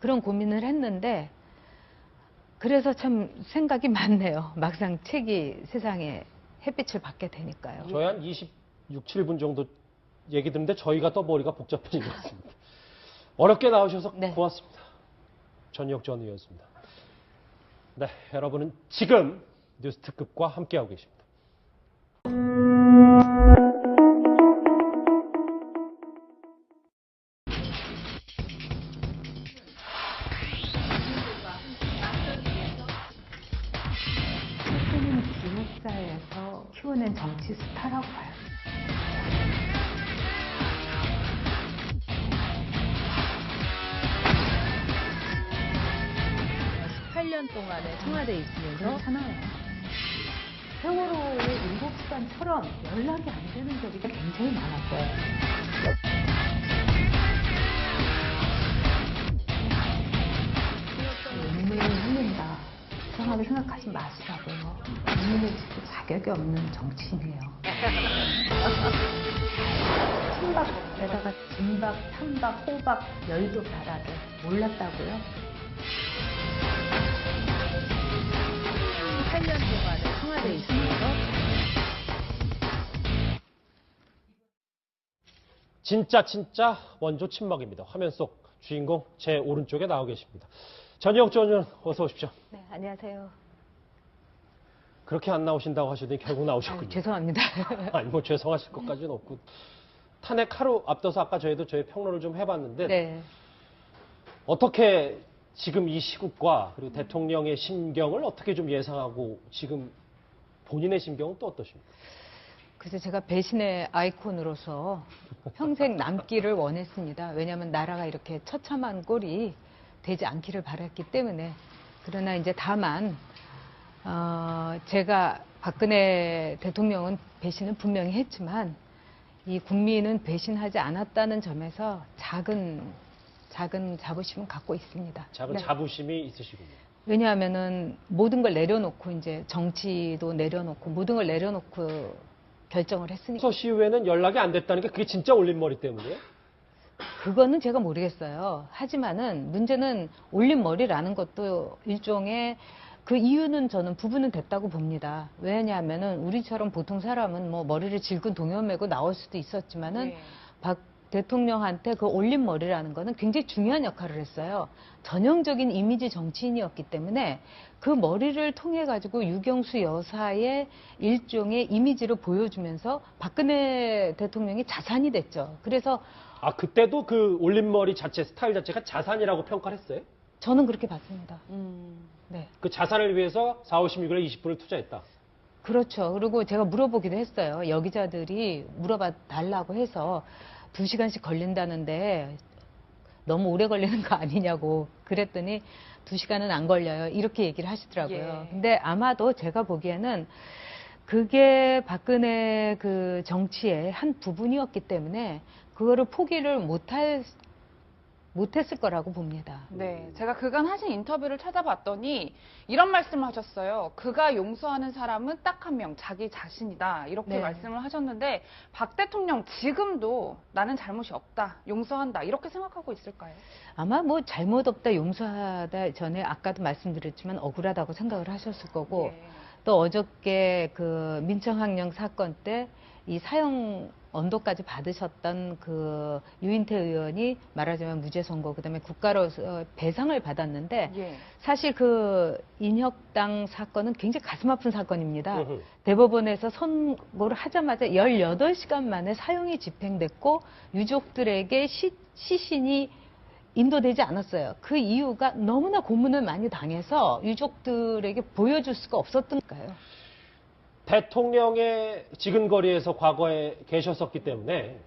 그런 고민을 했는데 그래서 참 생각이 많네요. 막상 책이 세상에 햇빛을 받게 되니까요. 저희 한 26, 7분 정도 얘기 듣는데 저희가 더 머리가 복잡해진 것 같습니다. 어렵게 나오셔서 네. 고맙습니다. 전희혁 전 의원이었습니다. 네, 여러분은 지금 뉴스 특급과 함께하고 계십니다. 최근은 기획사에서 키워낸 정치 스타라고 봐요. 18년 동안에 청와대에 있으면서 하나요. 세월호의 7시간처럼 연락이 안 되는 적이 굉장히 많았어요. 눈물을 흘린다. 이상하게 생각하지 마시라고요. 눈물을 짓고 자격이 없는 정치인이에요. 친박에다가 진박, 탄박, 호박, 열도 바라게 몰랐다고요? 8년 동안에 청와대에 있으면서 진짜 원조 친박입니다. 화면 속 주인공 제 오른쪽에 나와 계십니다. 전희혁 전 의원 어서 오십시오. 네, 안녕하세요. 그렇게 안 나오신다고 하시더니 결국 나오셨군요. 죄송합니다. 아니 뭐 죄송하실 것까지는 없고 탄핵 하루 앞둬서 아까 저희도 저희 평론을 좀 해봤는데 네. 어떻게 지금 이 시국과 그리고 대통령의 심경을 어떻게 좀 예상하고 지금 본인의 심경은 또 어떠십니까? 그래서 제가 배신의 아이콘으로서 평생 남기를 원했습니다. 왜냐하면 나라가 이렇게 처참한 꼴이 되지 않기를 바랐기 때문에. 그러나 이제 다만 제가 박근혜 대통령은 배신을 분명히 했지만 이 국민은 배신하지 않았다는 점에서 작은 자부심은 갖고 있습니다. 작은 네. 자부심이 있으시군요. 왜냐하면은 모든 걸 내려놓고 이제 정치도 내려놓고 모든 걸 내려놓고 결정을 했으니까. 서시 이후에는 연락이 안 됐다는 게 그게 진짜 올림머리 때문이에요? 그거는 제가 모르겠어요. 하지만은 문제는 올림머리라는 것도 일종의 그 이유는 저는 부분은 됐다고 봅니다. 왜냐하면은 우리처럼 보통 사람은 뭐 머리를 질끈 동여매고 나올 수도 있었지만은 네. 박 대통령한테 그 올림머리라는 거는 굉장히 중요한 역할을 했어요. 전형적인 이미지 정치인이었기 때문에 그 머리를 통해 가지고 유경수 여사의 일종의 이미지를 보여주면서 박근혜 대통령이 자산이 됐죠. 그래서 아 그때도 그 올림머리 자체 스타일 자체가 자산이라고 평가를 했어요? 저는 그렇게 봤습니다. 네. 그 자산을 위해서 4월 16일에 20분을 투자했다. 그렇죠. 그리고 제가 물어보기도 했어요. 여기자들이 물어봐 달라고 해서 2시간씩 걸린다는데 너무 오래 걸리는 거 아니냐고 그랬더니 2시간은 안 걸려요. 이렇게 얘기를 하시더라고요. 예. 근데 아마도 제가 보기에는 그게 박근혜 그 정치의 한 부분이었기 때문에 그거를 포기를 못했을 거라고 봅니다. 네, 제가 그간 하신 인터뷰를 찾아봤더니 이런 말씀을 하셨어요. 그가 용서하는 사람은 딱 한 명, 자기 자신이다. 이렇게 네. 말씀을 하셨는데 박 대통령 지금도 나는 잘못이 없다, 용서한다 이렇게 생각하고 있을까요? 아마 뭐 잘못 없다 용서하다 전에 아까도 말씀드렸지만 억울하다고 생각을 하셨을 거고 예. 또 어저께 그 민청학령 사건 때 이 사형 언도까지 받으셨던 그 유인태 의원이 말하자면 무죄 선고 그다음에 국가로서 배상을 받았는데 예. 사실 그 인혁당 사건은 굉장히 가슴 아픈 사건입니다. 으흠. 대법원에서 선고를 하자마자 18시간 만에 사형이 집행됐고 유족들에게 시신이 인도되지 않았어요. 그 이유가 너무나 고문을 많이 당해서 유족들에게 보여줄 수가 없었던 거예요. 대통령의 지근거리에서 과거에 계셨었기 때문에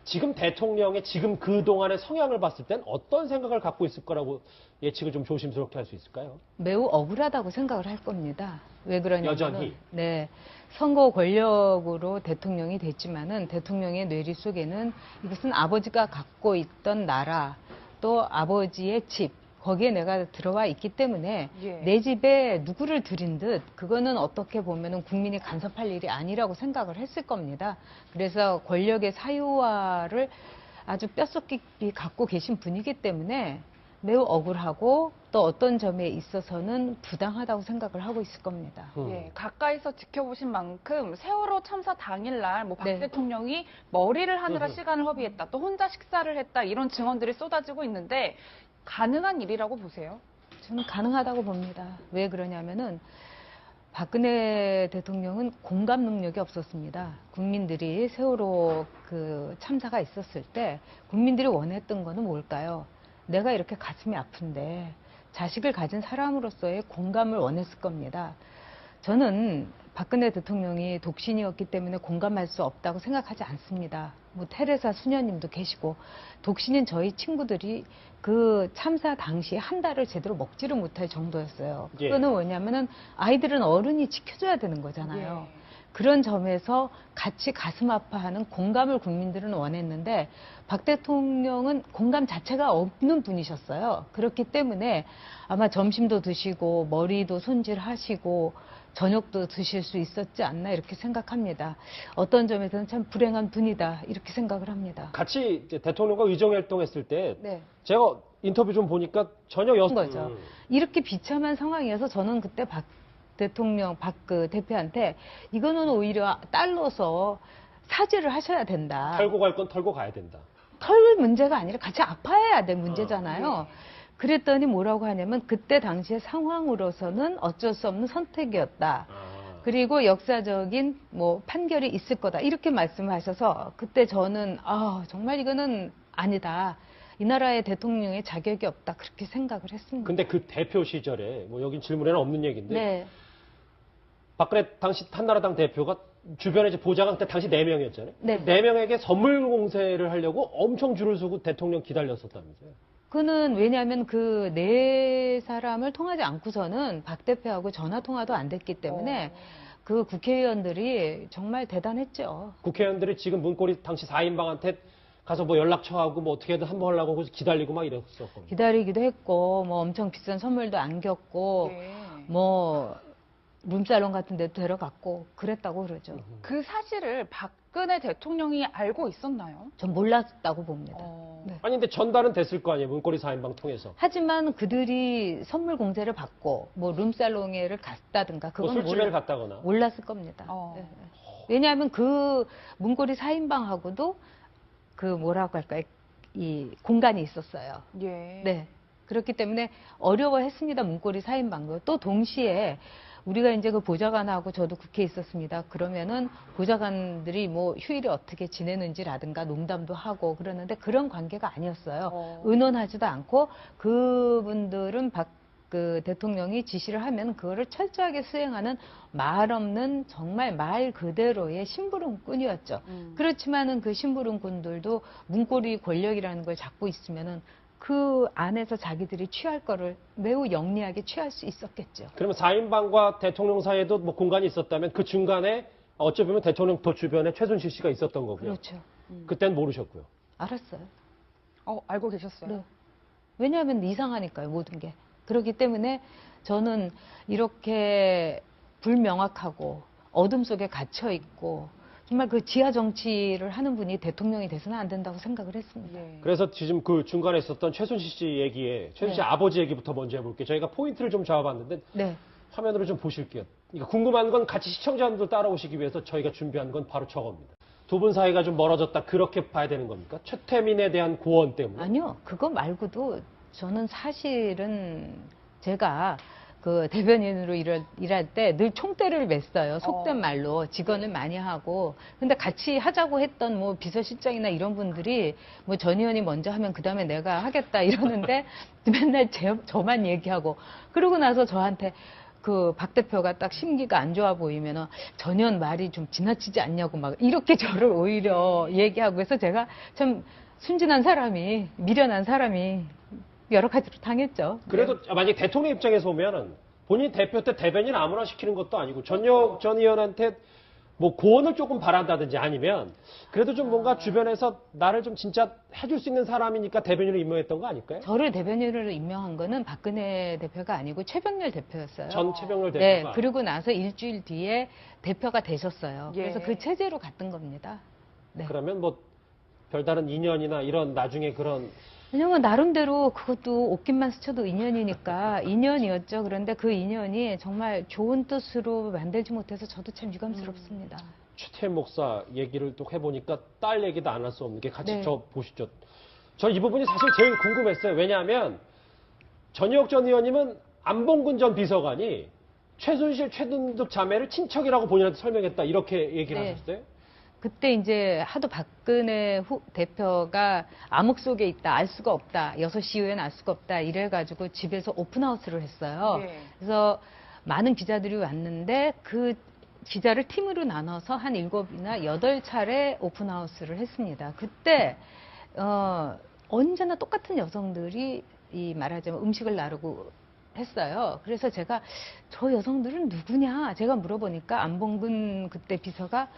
지금 대통령의 지금 그동안의 성향을 봤을 땐 어떤 생각을 갖고 있을 거라고 예측을 좀 조심스럽게 할 수 있을까요? 매우 억울하다고 생각을 할 겁니다. 왜 그러냐면 여전히? 네, 선거 권력으로 대통령이 됐지만은 대통령의 뇌리 속에는 이것은 아버지가 갖고 있던 나라 또 아버지의 집 거기에 내가 들어와 있기 때문에 예. 내 집에 누구를 들인 듯 그거는 어떻게 보면은 국민이 간섭할 일이 아니라고 생각을 했을 겁니다. 그래서 권력의 사유화를 아주 뼛속 깊이 갖고 계신 분이기 때문에 매우 억울하고 또 어떤 점에 있어서는 부당하다고 생각을 하고 있을 겁니다. 예, 가까이서 지켜보신 만큼 세월호 참사 당일날 뭐 박 네. 대통령이 머리를 하느라 시간을 허비했다, 또 혼자 식사를 했다 이런 증언들이 쏟아지고 있는데 가능한 일이라고 보세요? 저는 가능하다고 봅니다. 왜 그러냐면은 박근혜 대통령은 공감 능력이 없었습니다. 국민들이 세월호 그 참사가 있었을 때 국민들이 원했던 거는 뭘까요? 내가 이렇게 가슴이 아픈데 자식을 가진 사람으로서의 공감을 원했을 겁니다. 저는 박근혜 대통령이 독신이었기 때문에 공감할 수 없다고 생각하지 않습니다. 뭐 테레사 수녀님도 계시고 독신인 저희 친구들이 그 참사 당시 한 달을 제대로 먹지를 못할 정도였어요. 예. 그거는 뭐냐면은 아이들은 어른이 지켜줘야 되는 거잖아요. 예. 그런 점에서 같이 가슴 아파하는 공감을 국민들은 원했는데 박 대통령은 공감 자체가 없는 분이셨어요. 그렇기 때문에 아마 점심도 드시고 머리도 손질하시고 저녁도 드실 수 있었지 않나 이렇게 생각합니다. 어떤 점에서는 참 불행한 분이다 이렇게 생각을 합니다. 같이 이제 대통령과 의정활동했을 때 네. 제가 인터뷰 좀 보니까 전혀 거죠. 이렇게 비참한 상황이어서 저는 그때 박 대통령, 박 그 대표한테 이거는 오히려 딸로서 사죄를 하셔야 된다. 털고 갈 건 털고 가야 된다. 털 문제가 아니라 같이 아파야 될 문제잖아요. 그랬더니 뭐라고 하냐면 그때 당시의 상황으로서는 어쩔 수 없는 선택이었다. 그리고 역사적인 뭐 판결이 있을 거다. 이렇게 말씀하셔서 그때 저는 정말 이거는 아니다. 이 나라의 대통령의 자격이 없다. 그렇게 생각을 했습니다. 근데 그 대표 시절에 뭐 여긴 질문에는 없는 얘기인데 네. 박근혜 당시 한나라당 대표가 주변에 이제 보좌가 그때 당시 4명이었잖아요. 네. 4명에게 선물 공세를 하려고 엄청 줄을 서고 대통령 기다렸었다면서요. 그는 왜냐하면 그 네 사람을 통하지 않고서는 박 대표하고 전화 통화도 안 됐기 때문에 그 국회의원들이 정말 대단했죠. 국회의원들이 지금 문고리 당시 4인방한테 가서 뭐 연락처하고 뭐 어떻게든 한번 하려고 그래서 기다리고 막 이랬었거든요. 기다리기도 했고 뭐 엄청 비싼 선물도 안겼고 예. 뭐 룸살롱 같은 데도 데려갔고 그랬다고 그러죠. 그 사실을 박근혜 대통령이 알고 있었나요? 전 몰랐다고 봅니다. 네. 아니 근데 전달은 됐을 거 아니에요. 문고리 4인방 통해서. 하지만 그들이 선물 공세를 받고 뭐 룸살롱에를 갔다든가 뭐 그건 술집을 갔다거나. 몰랐을 겁니다. 어. 네. 왜냐하면 그 문고리 4인방하고도 그 뭐라고 할까요? 이 공간이 있었어요. 예. 네. 그렇기 때문에 어려워했습니다. 문고리 4인방도. 또 동시에 우리가 이제 그 보좌관하고 저도 국회에 있었습니다. 그러면은 보좌관들이 뭐 휴일에 어떻게 지내는지라든가 농담도 하고 그러는데 그런 관계가 아니었어요. 의논하지도 않고 그분들은 그 대통령이 지시를 하면 그거를 철저하게 수행하는 말 없는 정말 말 그대로의 심부름꾼이었죠. 그렇지만은 그 심부름꾼들도 문고리 권력이라는 걸 잡고 있으면은 그 안에서 자기들이 취할 거를 매우 영리하게 취할 수 있었겠죠. 그러면 4인방과 대통령 사이에도 뭐 공간이 있었다면 그 중간에 어찌 보면 대통령 더 주변에 최순실 씨가 있었던 거고요. 그렇죠. 그때는 모르셨고요. 알았어요. 알고 계셨어요? 네. 왜냐하면 이상하니까요, 모든 게. 그렇기 때문에 저는 이렇게 불명확하고 어둠 속에 갇혀 있고 정말 그 지하 정치를 하는 분이 대통령이 돼서는 안 된다고 생각을 했습니다. 예. 그래서 지금 그 중간에 있었던 최순실 씨 얘기에 최순실 씨 네. 아버지 얘기부터 먼저 해볼게요. 저희가 포인트를 좀 잡아봤는데 네. 화면으로 좀 보실게요. 그러니까 궁금한 건 같이 시청자분들 따라오시기 위해서 저희가 준비한 건 바로 저겁니다. 두 분 사이가 좀 멀어졌다 그렇게 봐야 되는 겁니까? 최태민에 대한 고언 때문에? 아니요. 그거 말고도 저는 사실은 제가 그 대변인으로 일할 때 늘 총대를 맸어요. 속된 말로 직언을 많이 하고. 근데 같이 하자고 했던 뭐 비서실장이나 이런 분들이 뭐 전 의원이 먼저 하면 그다음에 내가 하겠다 이러는데 맨날 저만 얘기하고 그러고 나서 저한테 그 박 대표가 딱 심기가 안 좋아 보이면은 전 의원 말이 좀 지나치지 않냐고 막 이렇게 저를 오히려 얘기하고 해서 제가 참 순진한 사람이 미련한 사람이 여러 가지로 당했죠. 그래도 만약 대통령 입장에서 보면은 본인 대표 때 대변인 아무나 시키는 것도 아니고 전역 전 의원한테 뭐 고언을 조금 바란다든지 아니면 그래도 좀 뭔가 주변에서 나를 좀 진짜 해줄 수 있는 사람이니까 대변인으로 임명했던 거 아닐까요? 저를 대변인으로 임명한 거는 박근혜 대표가 아니고 최병렬 대표였어요. 전 최병렬 네, 대표가. 그리고 나서 일주일 뒤에 대표가 되셨어요. 예. 그래서 그 체제로 갔던 겁니다. 네. 그러면 뭐 별다른 인연이나 이런 나중에 그런 왜냐면 나름대로 그것도 옷깃만 스쳐도 인연이니까 인연이었죠. 그런데 그 인연이 정말 좋은 뜻으로 만들지 못해서 저도 참 유감스럽습니다. 최태민 목사 얘기를 또 해보니까 딸 얘기도 안 할 수 없는 게 같이 네. 저 보시죠. 저 이 부분이 사실 제일 궁금했어요. 왜냐하면 전희혁 전 의원님은 안봉근 전 비서관이 최순실, 최순득 자매를 친척이라고 본인한테 설명했다 이렇게 얘기를 네. 하셨어요. 그때 이제 하도 박근혜 대표가 암흑 속에 있다, 알 수가 없다, 6시 이후에는 알 수가 없다, 이래가지고 집에서 오픈하우스를 했어요. 네. 그래서 많은 기자들이 왔는데 그 기자를 팀으로 나눠서 한 7이나 8차례 오픈하우스를 했습니다. 그때, 언제나 똑같은 여성들이 말하자면 음식을 나르고 했어요. 그래서 제가 저 여성들은 누구냐? 제가 물어보니까 안봉근 그때 비서가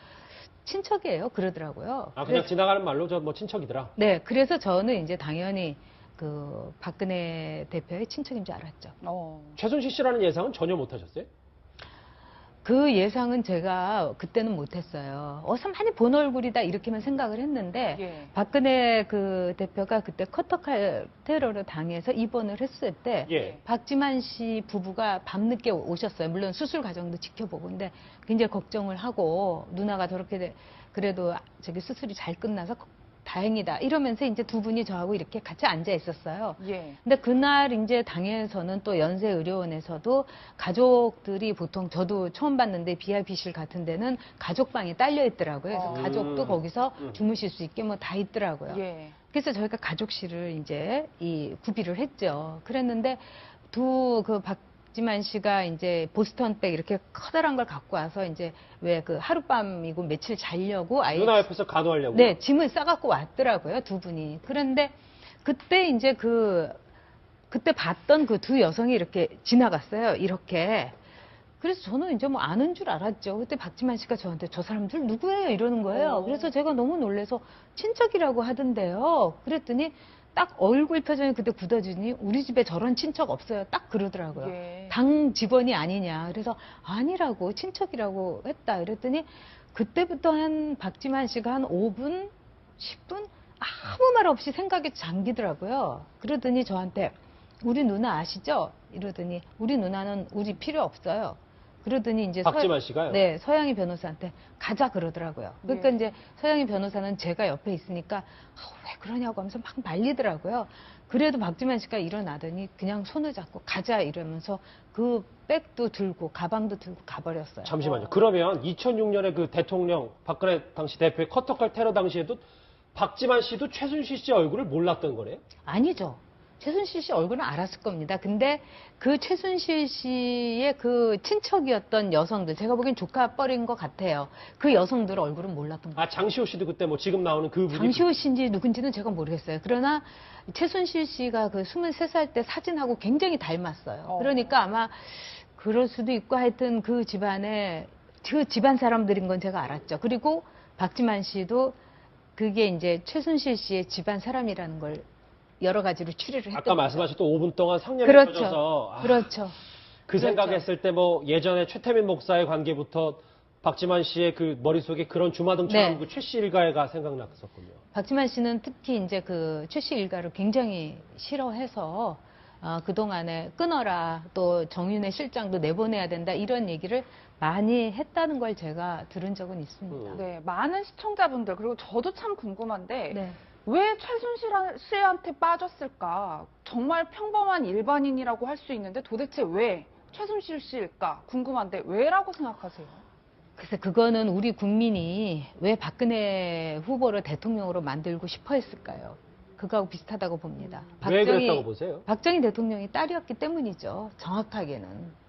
친척이에요. 그러더라고요. 아 그냥 지나가는 말로 저 뭐 친척이더라. 네, 그래서 저는 이제 당연히 그 박근혜 대표의 친척인 줄 알았죠. 최순실 씨라는 예상은 전혀 못 하셨어요? 그 예상은 제가 그때는 못했어요. 어서 많이 본 얼굴이다 이렇게만 생각을 했는데 예. 박근혜 그 대표가 그때 커터칼 테러를 당해서 입원을 했을 때 예. 박지만 씨 부부가 밤늦게 오셨어요. 물론 수술 과정도 지켜보고 근데 굉장히 걱정을 하고 누나가 저렇게 그래도 저기 수술이 잘 끝나서 다행이다 이러면서 이제 두 분이 저하고 이렇게 같이 앉아 있었어요. 예. 근데 그날 이제 당에서는 또 연세의료원에서도 가족들이 보통 저도 처음 봤는데 BIP실 같은 데는 가족방이 딸려 있더라고요. 그래서 가족도 거기서 주무실 수 있게 뭐 다 있더라고요. 예. 그래서 저희가 가족실을 이제 구비를 했죠. 그랬는데 그 박지만 씨가 이제 보스턴백 이렇게 커다란 걸 갖고 와서 이제 왜 그 하룻밤이고 며칠 자려고 아예 누나 옆에서 간호하려고. 네, 짐을 싸갖고 왔더라고요, 두 분이. 그런데 그때 이제 그때 봤던 그 두 여성이 이렇게 지나갔어요, 이렇게. 그래서 저는 이제 뭐 아는 줄 알았죠. 그때 박지만 씨가 저한테 저 사람들 누구예요? 이러는 거예요. 그래서 제가 너무 놀래서 친척이라고 하던데요. 그랬더니 딱 얼굴 표정이 그때 굳어지니 우리 집에 저런 친척 없어요. 딱 그러더라고요. 예. 당 직원이 아니냐. 그래서 아니라고 친척이라고 했다. 그랬더니 그때부터 한 박지만 씨가 한 5분, 10분 아무 말 없이 생각에 잠기더라고요. 그러더니 저한테 우리 누나 아시죠? 이러더니 우리 누나는 우리 필요 없어요. 그러더니 이제 박지만 씨가요? 네, 서양희 변호사한테 가자 그러더라고요. 그러니까 예. 이제 서양희 변호사는 제가 옆에 있으니까 왜 그러냐고 하면서 막 말리더라고요. 그래도 박지만 씨가 일어나더니 그냥 손을 잡고 가자 이러면서 그 백도 들고 가방도 들고 가버렸어요. 잠시만요. 그러면 2006년에 그 대통령 박근혜 당시 대표의 커터칼 테러 당시에도 박지만 씨도 최순실 씨 얼굴을 몰랐던 거네요? 아니죠. 최순실 씨 얼굴은 알았을 겁니다. 근데 그 최순실 씨의 그 친척이었던 여성들, 제가 보기엔 조카뻘인 것 같아요. 그 여성들 얼굴은 몰랐던 것 같아요. 아, 장시호 씨도 그때 뭐 지금 나오는 그 분이 장시호 씨인지 누군지는 제가 모르겠어요. 그러나 최순실 씨가 그 23살 때 사진하고 굉장히 닮았어요. 그러니까 아마 그럴 수도 있고 하여튼 그 집안에 그 집안 사람들인 건 제가 알았죠. 그리고 박지만 씨도 그게 이제 최순실 씨의 집안 사람이라는 걸 여러 가지로 추리를 했던 아까 거죠. 말씀하셨던 5분 동안 상념이 그렇죠. 터져서 그렇죠. 그 생각했을 때 뭐 예전에 최태민 목사의 관계부터 박지만 씨의 그 머릿속에 그런 주마등처럼 네. 그 최 씨 일가가 생각났었군요. 박지만 씨는 특히 이제 그 최 씨 일가를 굉장히 싫어해서 그동안에 끊어라, 또 정윤회 실장도 내보내야 된다, 이런 얘기를 많이 했다는 걸 제가 들은 적은 있습니다. 네, 많은 시청자분들 그리고 저도 참 궁금한데 네. 왜 최순실 씨한테 빠졌을까? 정말 평범한 일반인이라고 할 수 있는데 도대체 왜 최순실 씨일까? 궁금한데 왜라고 생각하세요? 그래서 그거는 우리 국민이 왜 박근혜 후보를 대통령으로 만들고 싶어 했을까요? 그거하고 비슷하다고 봅니다. 왜 그랬다고 보세요? 박정희 대통령이 딸이었기 때문이죠. 정확하게는.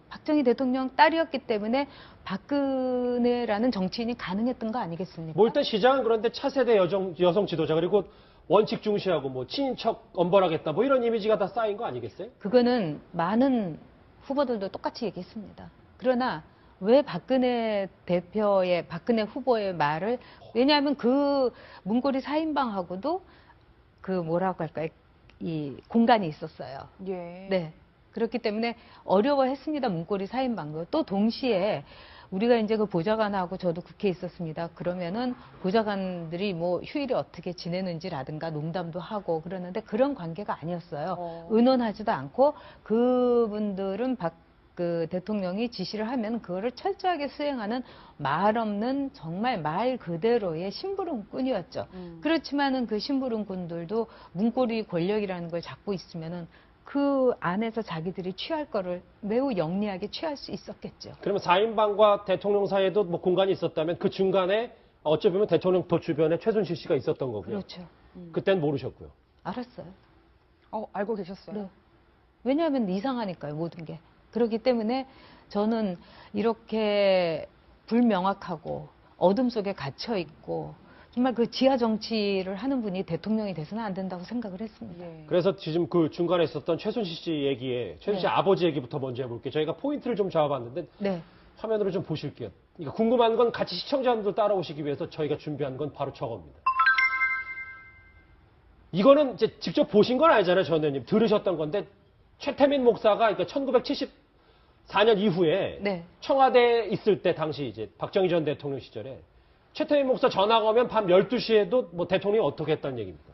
박정희 대통령 딸이었기 때문에 박근혜라는 정치인이 가능했던 거 아니겠습니까? 뭐 일단 시장은 그런데 차세대 여성 지도자 그리고 원칙 중시하고 뭐 친인척 엄벌하겠다 뭐 이런 이미지가 다 쌓인 거 아니겠어요? 그거는 많은 후보들도 똑같이 얘기했습니다. 그러나 왜 박근혜 후보의 말을, 왜냐하면 그 문고리 4인방하고도 그 뭐라고 할까요? 이 공간이 있었어요. 예. 네. 그렇기 때문에 어려워했습니다. 문고리 4인방도. 또 동시에 우리가 이제 그 보좌관하고 저도 국회에 있었습니다. 그러면은 보좌관들이 뭐 휴일에 어떻게 지내는지라든가 농담도 하고 그러는데 그런 관계가 아니었어요. 의논하지도 않고 그분들은 그 대통령이 지시를 하면 그거를 철저하게 수행하는 말 없는 정말 말 그대로의 심부름꾼이었죠. 그렇지만은 그 심부름꾼들도 문고리 권력이라는 걸 잡고 있으면은 그 안에서 자기들이 취할 거를 매우 영리하게 취할 수 있었겠죠. 그러면 4인방과 대통령 사이에도 뭐 공간이 있었다면 그 중간에 어찌 보면 대통령 도 주변에 최순실 씨가 있었던 거고요. 그렇죠. 그땐 모르셨고요. 알았어요. 알고 계셨어요? 네. 왜냐하면 이상하니까요, 모든 게. 그렇기 때문에 저는 이렇게 불명확하고 어둠 속에 갇혀 있고 정말 그 지하 정치를 하는 분이 대통령이 돼서는 안 된다고 생각을 했습니다. 예. 그래서 지금 그 중간에 있었던 최순실 씨 얘기에 최순실 씨 네. 아버지 얘기부터 먼저 해볼게요. 저희가 포인트를 좀 잡아봤는데 네. 화면으로 좀 보실게요. 그러니까 궁금한 건 같이 시청자분들 따라오시기 위해서 저희가 준비한 건 바로 저겁니다. 이거는 이제 직접 보신 건 아니잖아요, 전 의원님. 들으셨던 건데 최태민 목사가 그러니까 1974년 이후에 네. 청와대에 있을 때 당시 이제 박정희 전 대통령 시절에 최태민 목사 전화가 오면 밤 12시에도 뭐 대통령이 어떻게 했다는 얘기입니까?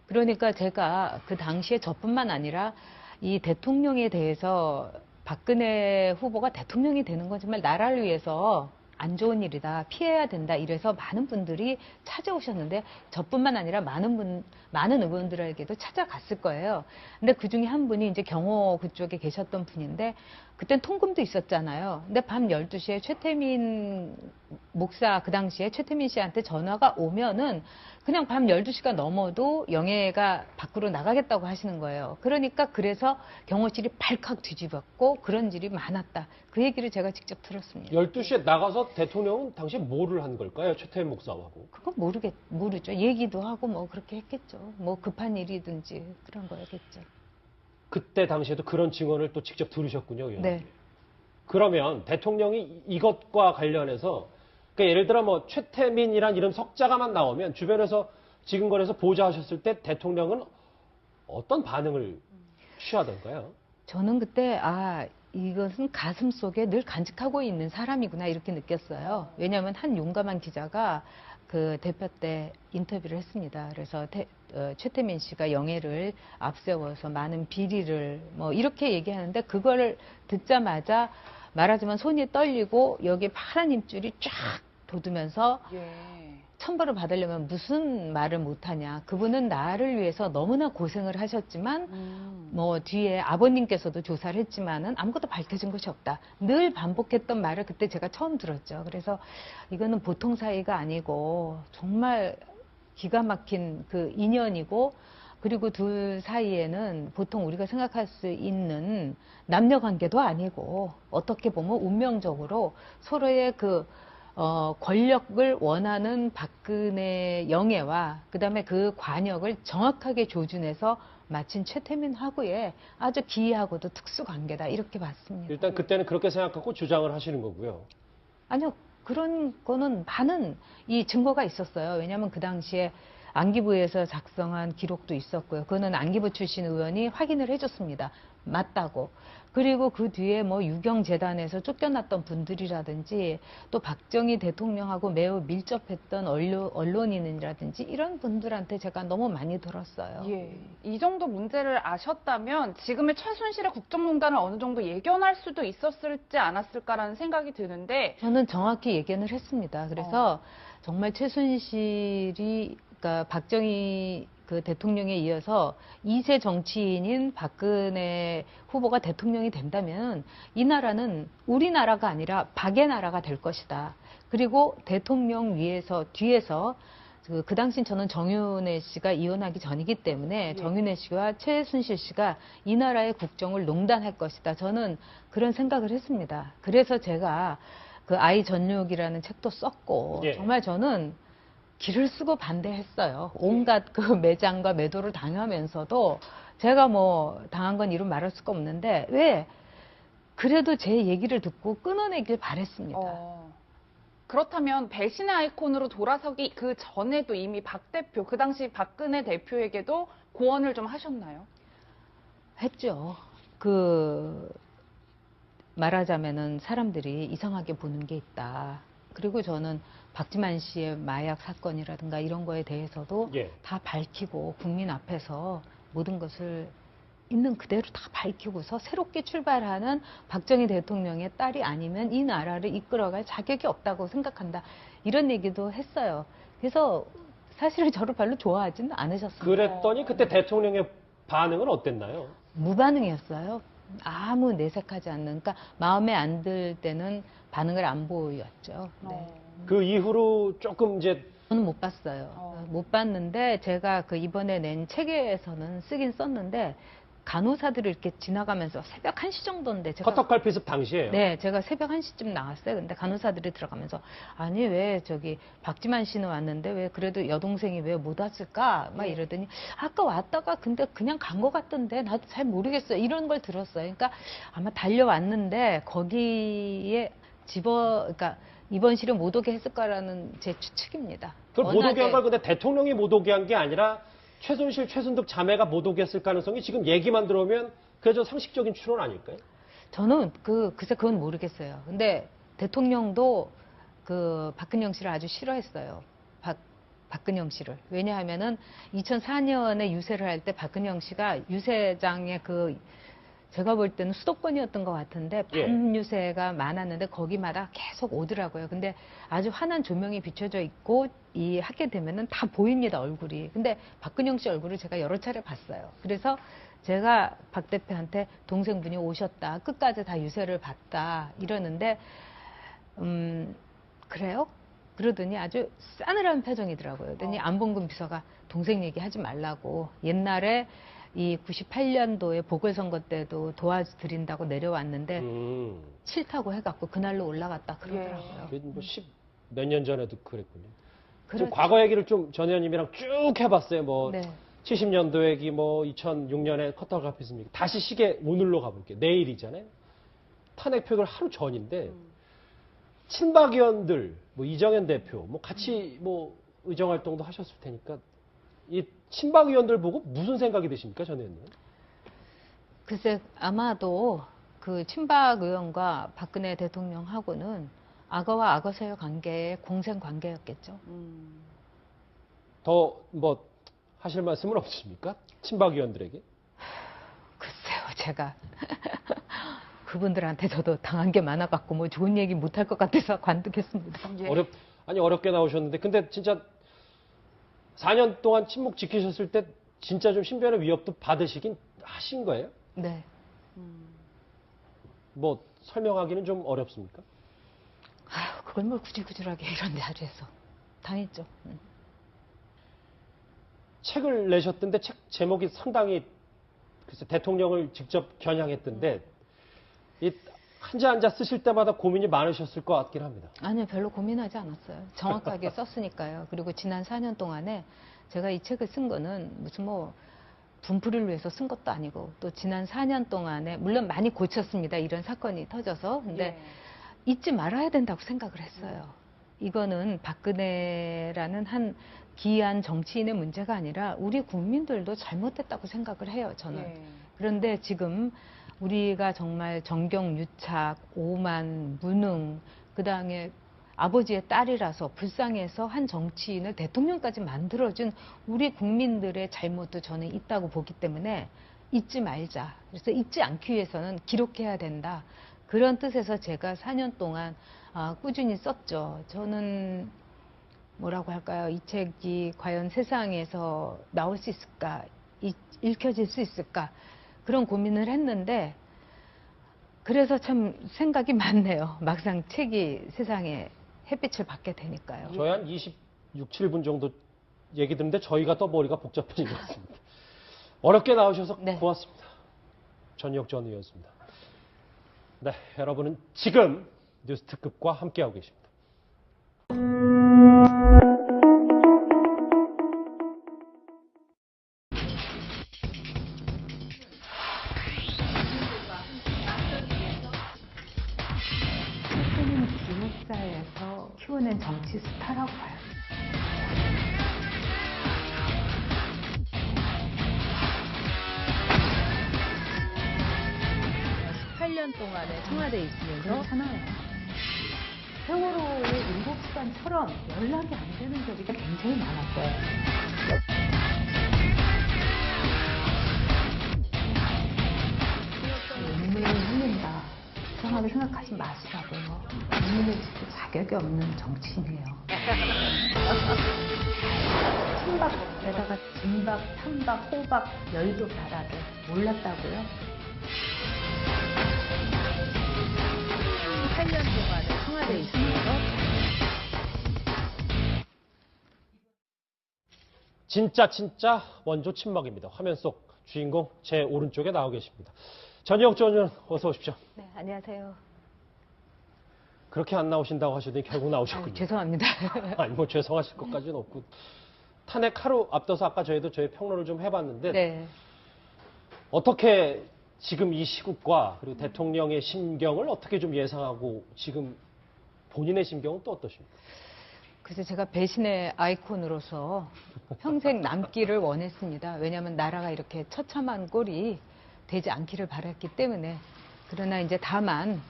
그러니까 제가 그 당시에 저뿐만 아니라 이 대통령에 대해서 박근혜 후보가 대통령이 되는 건 정말 나라를 위해서 안 좋은 일이다, 피해야 된다, 이래서 많은 분들이 찾아오셨는데 저뿐만 아니라 많은 의원들에게도 찾아갔을 거예요. 근데 그 중에 한 분이 이제 경호 그쪽에 계셨던 분인데 그땐 통금도 있었잖아요. 근데 밤 12시에 최태민 목사, 그 당시에 최태민 씨한테 전화가 오면은 그냥 밤 12시가 넘어도 영예가 밖으로 나가겠다고 하시는 거예요. 그러니까 그래서 경호실이 발칵 뒤집었고 그런 일이 많았다. 그 얘기를 제가 직접 들었습니다. 12시에 나가서 대통령은 당시에 뭐를 한 걸까요? 최태민 목사하고. 그건 모르죠. 얘기도 하고 뭐 그렇게 했겠죠. 뭐 급한 일이든지 그런 거였겠죠. 그때 당시에도 그런 증언을 또 직접 들으셨군요. 의원님. 네. 그러면 대통령이 이것과 관련해서 그러니까 예를 들어 뭐 최태민이란 이름 석자가만 나오면 주변에서 지금거래에서 보좌하셨을 때 대통령은 어떤 반응을 취하던가요? 저는 그때 이것은 가슴 속에 늘 간직하고 있는 사람이구나 이렇게 느꼈어요. 왜냐하면 한 용감한 기자가 그 대표 때 인터뷰를 했습니다. 그래서 최태민 씨가 영예를 앞세워서 많은 비리를 뭐 이렇게 얘기하는데 그거를 듣자마자 말하자면 손이 떨리고 여기 파란 입줄이 쫙 돋으면서 천벌을 받으려면 무슨 말을 못하냐. 그분은 나를 위해서 너무나 고생을 하셨지만 뭐 뒤에 아버님께서도 조사를 했지만은 아무것도 밝혀진 것이 없다. 늘 반복했던 말을 그때 제가 처음 들었죠. 그래서 이거는 보통 사이가 아니고 정말 기가 막힌 그 인연이고 그리고 둘 사이에는 보통 우리가 생각할 수 있는 남녀 관계도 아니고 어떻게 보면 운명적으로 서로의 권력을 원하는 박근혜 영예와 그다음에 그 관역을 정확하게 조준해서 마친 최태민 하고의 아주 기이하고도 특수 관계다 이렇게 봤습니다. 일단 그때는 그렇게 생각하고 주장을 하시는 거고요. 아니요, 그런 거는 많은 이 증거가 있었어요. 왜냐하면 그 당시에 안기부에서 작성한 기록도 있었고요. 그거는 안기부 출신 의원이 확인을 해줬습니다. 맞다고. 그리고 그 뒤에 뭐 유경재단에서 쫓겨났던 분들이라든지 또 박정희 대통령하고 매우 밀접했던 언론인이라든지 이런 분들한테 제가 너무 많이 들었어요. 예. 이 정도 문제를 아셨다면 지금의 최순실의 국정농단을 어느 정도 예견할 수도 있었을지 않았을까라는 생각이 드는데 저는 정확히 예견을 했습니다. 그래서 정말 최순실이 그러니까 박정희 대통령에 이어서 2세 정치인인 박근혜 후보가 대통령이 된다면 이 나라는 우리나라가 아니라 박의 나라가 될 것이다. 그리고 대통령 뒤에서 그 당시 저는 정윤회 씨가 이혼하기 전이기 때문에 정윤회 씨와 최순실 씨가 이 나라의 국정을 농단할 것이다. 저는 그런 생각을 했습니다. 그래서 제가 그 아이 전육이라는 책도 썼고 예. 정말 저는 기를 쓰고 반대했어요. 온갖 그 매장과 매도를 당하면서도 제가 뭐 당한 건 이루 말할 수가 없는데 왜 그래도 제 얘기를 듣고 끊어내길 바랬습니다. 그렇다면 배신의 아이콘으로 돌아서기 그 전에도 이미 박 대표, 그 당시 박근혜 대표에게도 고언을 좀 하셨나요? 했죠. 말하자면은 사람들이 이상하게 보는 게 있다. 그리고 저는 박지만 씨의 마약 사건이라든가 이런 거에 대해서도 예. 다 밝히고 국민 앞에서 모든 것을 있는 그대로 다 밝히고서 새롭게 출발하는 박정희 대통령의 딸이 아니면 이 나라를 이끌어갈 자격이 없다고 생각한다. 이런 얘기도 했어요. 그래서 사실은 저를 별로 좋아하지는 않으셨습니다. 그랬더니 그때 대통령의 반응은 어땠나요? 무반응이었어요. 아무 내색하지 않는, 그러니까 마음에 안 들 때는 반응을 안 보였죠. 네. 그 이후로 조금 이제 저는 못 봤어요. 못 봤는데 제가 이번에 낸 책에서는 쓰긴 썼는데 간호사들을 이렇게 지나가면서 새벽 1시 정도인데 제가 커터칼 필습 당시에요. 네, 제가 새벽 1시쯤 나왔어요. 근데 간호사들이 들어가면서 아니 왜 박지만 씨는 왔는데 왜 그래도 여동생이 왜 못 왔을까? 막 이러더니 아까 왔다가 근데 그냥 간 것 같던데 나도 잘 모르겠어요. 이런 걸 들었어요. 그러니까 아마 달려왔는데 거기에 그러니까 입원실에 못 오게 했을 거라는 제 추측입니다. 그걸 못 오게 한 걸 근데 대통령이 못 오게 한 게 아니라 최순실, 최순득 자매가 못 오게 했을 가능성이 지금 얘기만 들어오면 그게 좀 상식적인 추론 아닐까요? 저는 글쎄 그건 모르겠어요. 근데 대통령도 박근영 씨를 아주 싫어했어요. 박근영 씨를. 왜냐하면은 2004년에 유세를 할 때 박근영 씨가 유세장에 제가 볼 때는 수도권이었던 것 같은데 반유세가 많았는데 거기마다 계속 오더라고요. 근데 아주 환한 조명이 비춰져 있고 하게 되면은 다 보입니다, 얼굴이. 근데 박근영 씨 얼굴을 제가 여러 차례 봤어요. 그래서 제가 박 대표한테 동생분이 오셨다. 끝까지 다 유세를 봤다. 이러는데 그래요? 그러더니 아주 싸늘한 표정이더라고요. 그러더니 안봉근 비서가 동생 얘기하지 말라고. 옛날에 이 98년도에 보궐선거 때도 도와드린다고 내려왔는데 싫다고 해갖고 그날로 올라갔다 그러더라고요. 뭐 몇 년 전에도 그랬군요. 그렇죠. 지금 과거 얘기를 좀 전 의원님이랑 쭉 해봤어요. 뭐 네. 70년도 얘기, 뭐 2006년에 커터가 필습니까? 다시 시계 오늘로 가볼게요. 내일이잖아요. 탄핵 표결 하루 전인데 친박 의원들, 뭐 이정현 대표, 뭐 같이 뭐 의정 활동도 하셨을 테니까 이 친박 의원들 보고 무슨 생각이 드십니까, 전 의원님? 글쎄 아마도 친박 의원과 박근혜 대통령하고는 악어와 악어새의 관계의 공생 관계였겠죠. 더 뭐 하실 말씀은 없으십니까? 친박 의원들에게? 글쎄요, 제가 그분들한테 저도 당한 게 많아갖고 뭐 좋은 얘기 못할 것 같아서 관두겠습니다. 어렵게 나오셨는데 근데 진짜 4년 동안 침묵 지키셨을 때 진짜 좀 신변의 위협도 받으시긴 하신 거예요? 네. 뭐 설명하기는 좀 어렵습니까? 아유, 그걸 뭘 구질구질하게 이런 자리에서 당했죠. 책을 내셨던데 책 제목이 상당히 글쎄 대통령을 직접 겨냥했던데 이 한자 쓰실 때마다 고민이 많으셨을 것 같긴 합니다. 아니요, 별로 고민하지 않았어요. 정확하게 썼으니까요. 그리고 지난 4년 동안에 제가 이 책을 쓴 거는 무슨 뭐 분풀이를 위해서 쓴 것도 아니고 또 지난 4년 동안에 물론 많이 고쳤습니다. 이런 사건이 터져서. 근데 예. 잊지 말아야 된다고 생각을 했어요. 이거는 박근혜라는 한 기이한 정치인의 문제가 아니라 우리 국민들도 잘못됐다고 생각을 해요, 저는. 예. 그런데 지금 우리가 정말 정경유착, 오만, 무능, 그 다음에 아버지의 딸이라서 불쌍해서 한 정치인을 대통령까지 만들어준 우리 국민들의 잘못도 저는 있다고 보기 때문에 잊지 말자. 그래서 잊지 않기 위해서는 기록해야 된다. 그런 뜻에서 제가 4년 동안 꾸준히 썼죠. 저는 뭐라고 할까요? 이 책이 과연 세상에서 나올 수 있을까? 읽혀질 수 있을까? 그런 고민을 했는데 그래서 참 생각이 많네요. 막상 책이 세상에 햇빛을 받게 되니까요. 저희 한 26, 7분 정도 얘기 듣는데 저희가 더 머리가 복잡해진 것 같습니다. 어렵게 나오셔서 네. 고맙습니다. 전희옥 전 의원이었습니다. 네, 여러분은 지금 뉴스 특급과 함께하고 계십니다. 최근은 기획사에서 키워낸 정치 스타라고 봐요. 18년 동안에 청와대에 있으면서 괜찮아요. 세월호의 7시간처럼 연락이 안 되는 적이 굉장히 많았어요. 눈물을 흘린다. 이상하게 생각하지 마시라고요. 눈물을 짓을 자격이 없는 정치인이에요. 찬밥에다가 진밥, 찬밥, 호박, 열도 바라게 몰랐다고요? 8년 동안에 청와대에 있으면서 진짜 원조 친먹입니다. 화면 속 주인공 제 오른쪽에 나와 계십니다. 전희옥 전 의원 어서 오십시오. 네, 안녕하세요. 그렇게 안 나오신다고 하시더니 결국 나오셨군요. 죄송합니다. 아니 뭐 죄송하실 것까지는 없고 탄핵 하루 앞둬서 아까 저희 평론을 좀 해봤는데 네. 어떻게 지금 이 시국과 그리고 대통령의 심경을 어떻게 좀 예상하고 지금 본인의 심경은 또 어떠십니까? 그래서 제가 배신의 아이콘으로서 평생 남기를 원했습니다. 왜냐하면 나라가 이렇게 처참한 꼴이 되지 않기를 바랐기 때문에. 그러나 이제 다만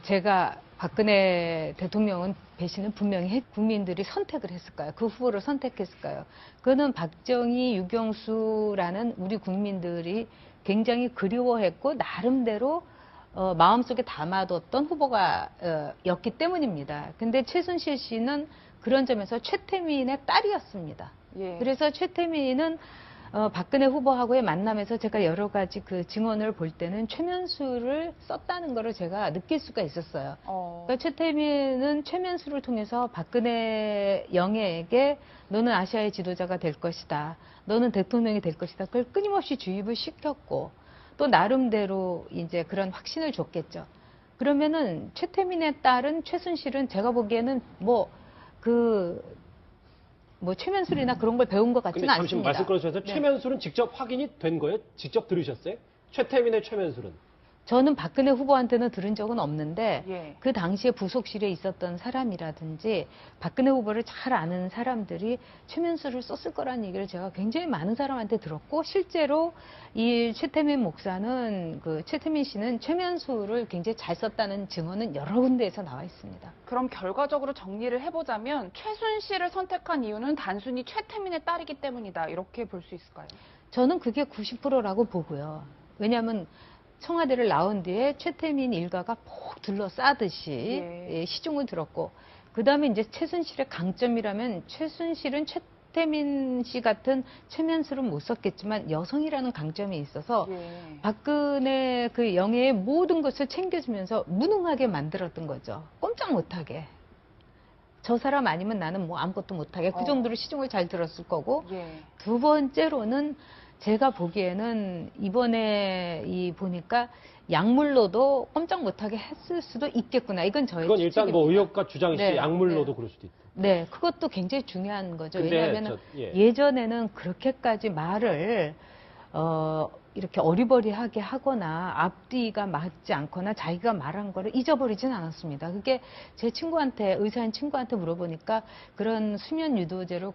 제가 박근혜 대통령은 배신은 분명히 국민들이 선택을 했을까요? 그 후보를 선택했을까요? 그거는 박정희, 유경수라는 우리 국민들이 굉장히 그리워했고 나름대로 마음속에 담아뒀던 후보가 였기 때문입니다. 근데 최순실 씨는 그런 점에서 최태민의 딸이었습니다. 예. 그래서 최태민은 박근혜 후보하고의 만남에서 제가 여러 가지 그 증언을 볼 때는 최면수를 썼다는 거를 제가 느낄 수가 있었어요. 그러니까 최태민은 최면수를 통해서 박근혜 영예에게 너는 아시아의 지도자가 될 것이다. 너는 대통령이 될 것이다. 그걸 끊임없이 주입을 시켰고 또 나름대로 이제 그런 확신을 줬겠죠. 그러면은 최태민의 딸은 최순실은 제가 보기에는 최면술이나 그런 걸 배운 것 근데 같지는 잠시 않습니다. 말씀 끊어주셔서 네. 최면술은 직접 확인이 된 거예요? 직접 들으셨어요? 최태민의 최면술은? 저는 박근혜 후보한테는 들은 적은 없는데 예. 그 당시에 부속실에 있었던 사람이라든지 박근혜 후보를 잘 아는 사람들이 최면술을 썼을 거라는 얘기를 제가 굉장히 많은 사람한테 들었고 실제로 이 최태민 목사는 최태민 씨는 최면술을 굉장히 잘 썼다는 증언은 여러 군데에서 나와 있습니다. 그럼 결과적으로 정리를 해보자면 최순실을 선택한 이유는 단순히 최태민의 딸이기 때문이다. 이렇게 볼 수 있을까요? 저는 그게 90%라고 보고요. 왜냐하면 청와대를 나온 뒤에 최태민 일가가 폭 둘러싸듯이 예. 시중을 들었고 그 다음에 이제 최순실의 강점이라면 최순실은 최태민 씨 같은 최면술은 못 썼겠지만 여성이라는 강점이 있어서 예. 박근혜 그 영예의 모든 것을 챙겨주면서 무능하게 만들었던 거죠. 꼼짝 못하게. 저 사람 아니면 나는 뭐 아무것도 못하게 그 정도로 시중을 잘 들었을 거고 예. 두 번째로는 제가 보기에는 이번에 보니까 약물로도 꼼짝 못하게 했을 수도 있겠구나. 이건 저의 그건 일단 뭐 추측입니다. 의혹과 주장이시 네, 약물로도 네. 그럴 수도 있다. 네, 그것도 굉장히 중요한 거죠. 근데 왜냐하면 예. 예전에는 그렇게까지 말을 이렇게 어리버리하게 하거나 앞뒤가 맞지 않거나 자기가 말한 거를 잊어버리진 않았습니다. 그게 제 친구한테, 의사인 친구한테 물어보니까 그런 수면 유도제를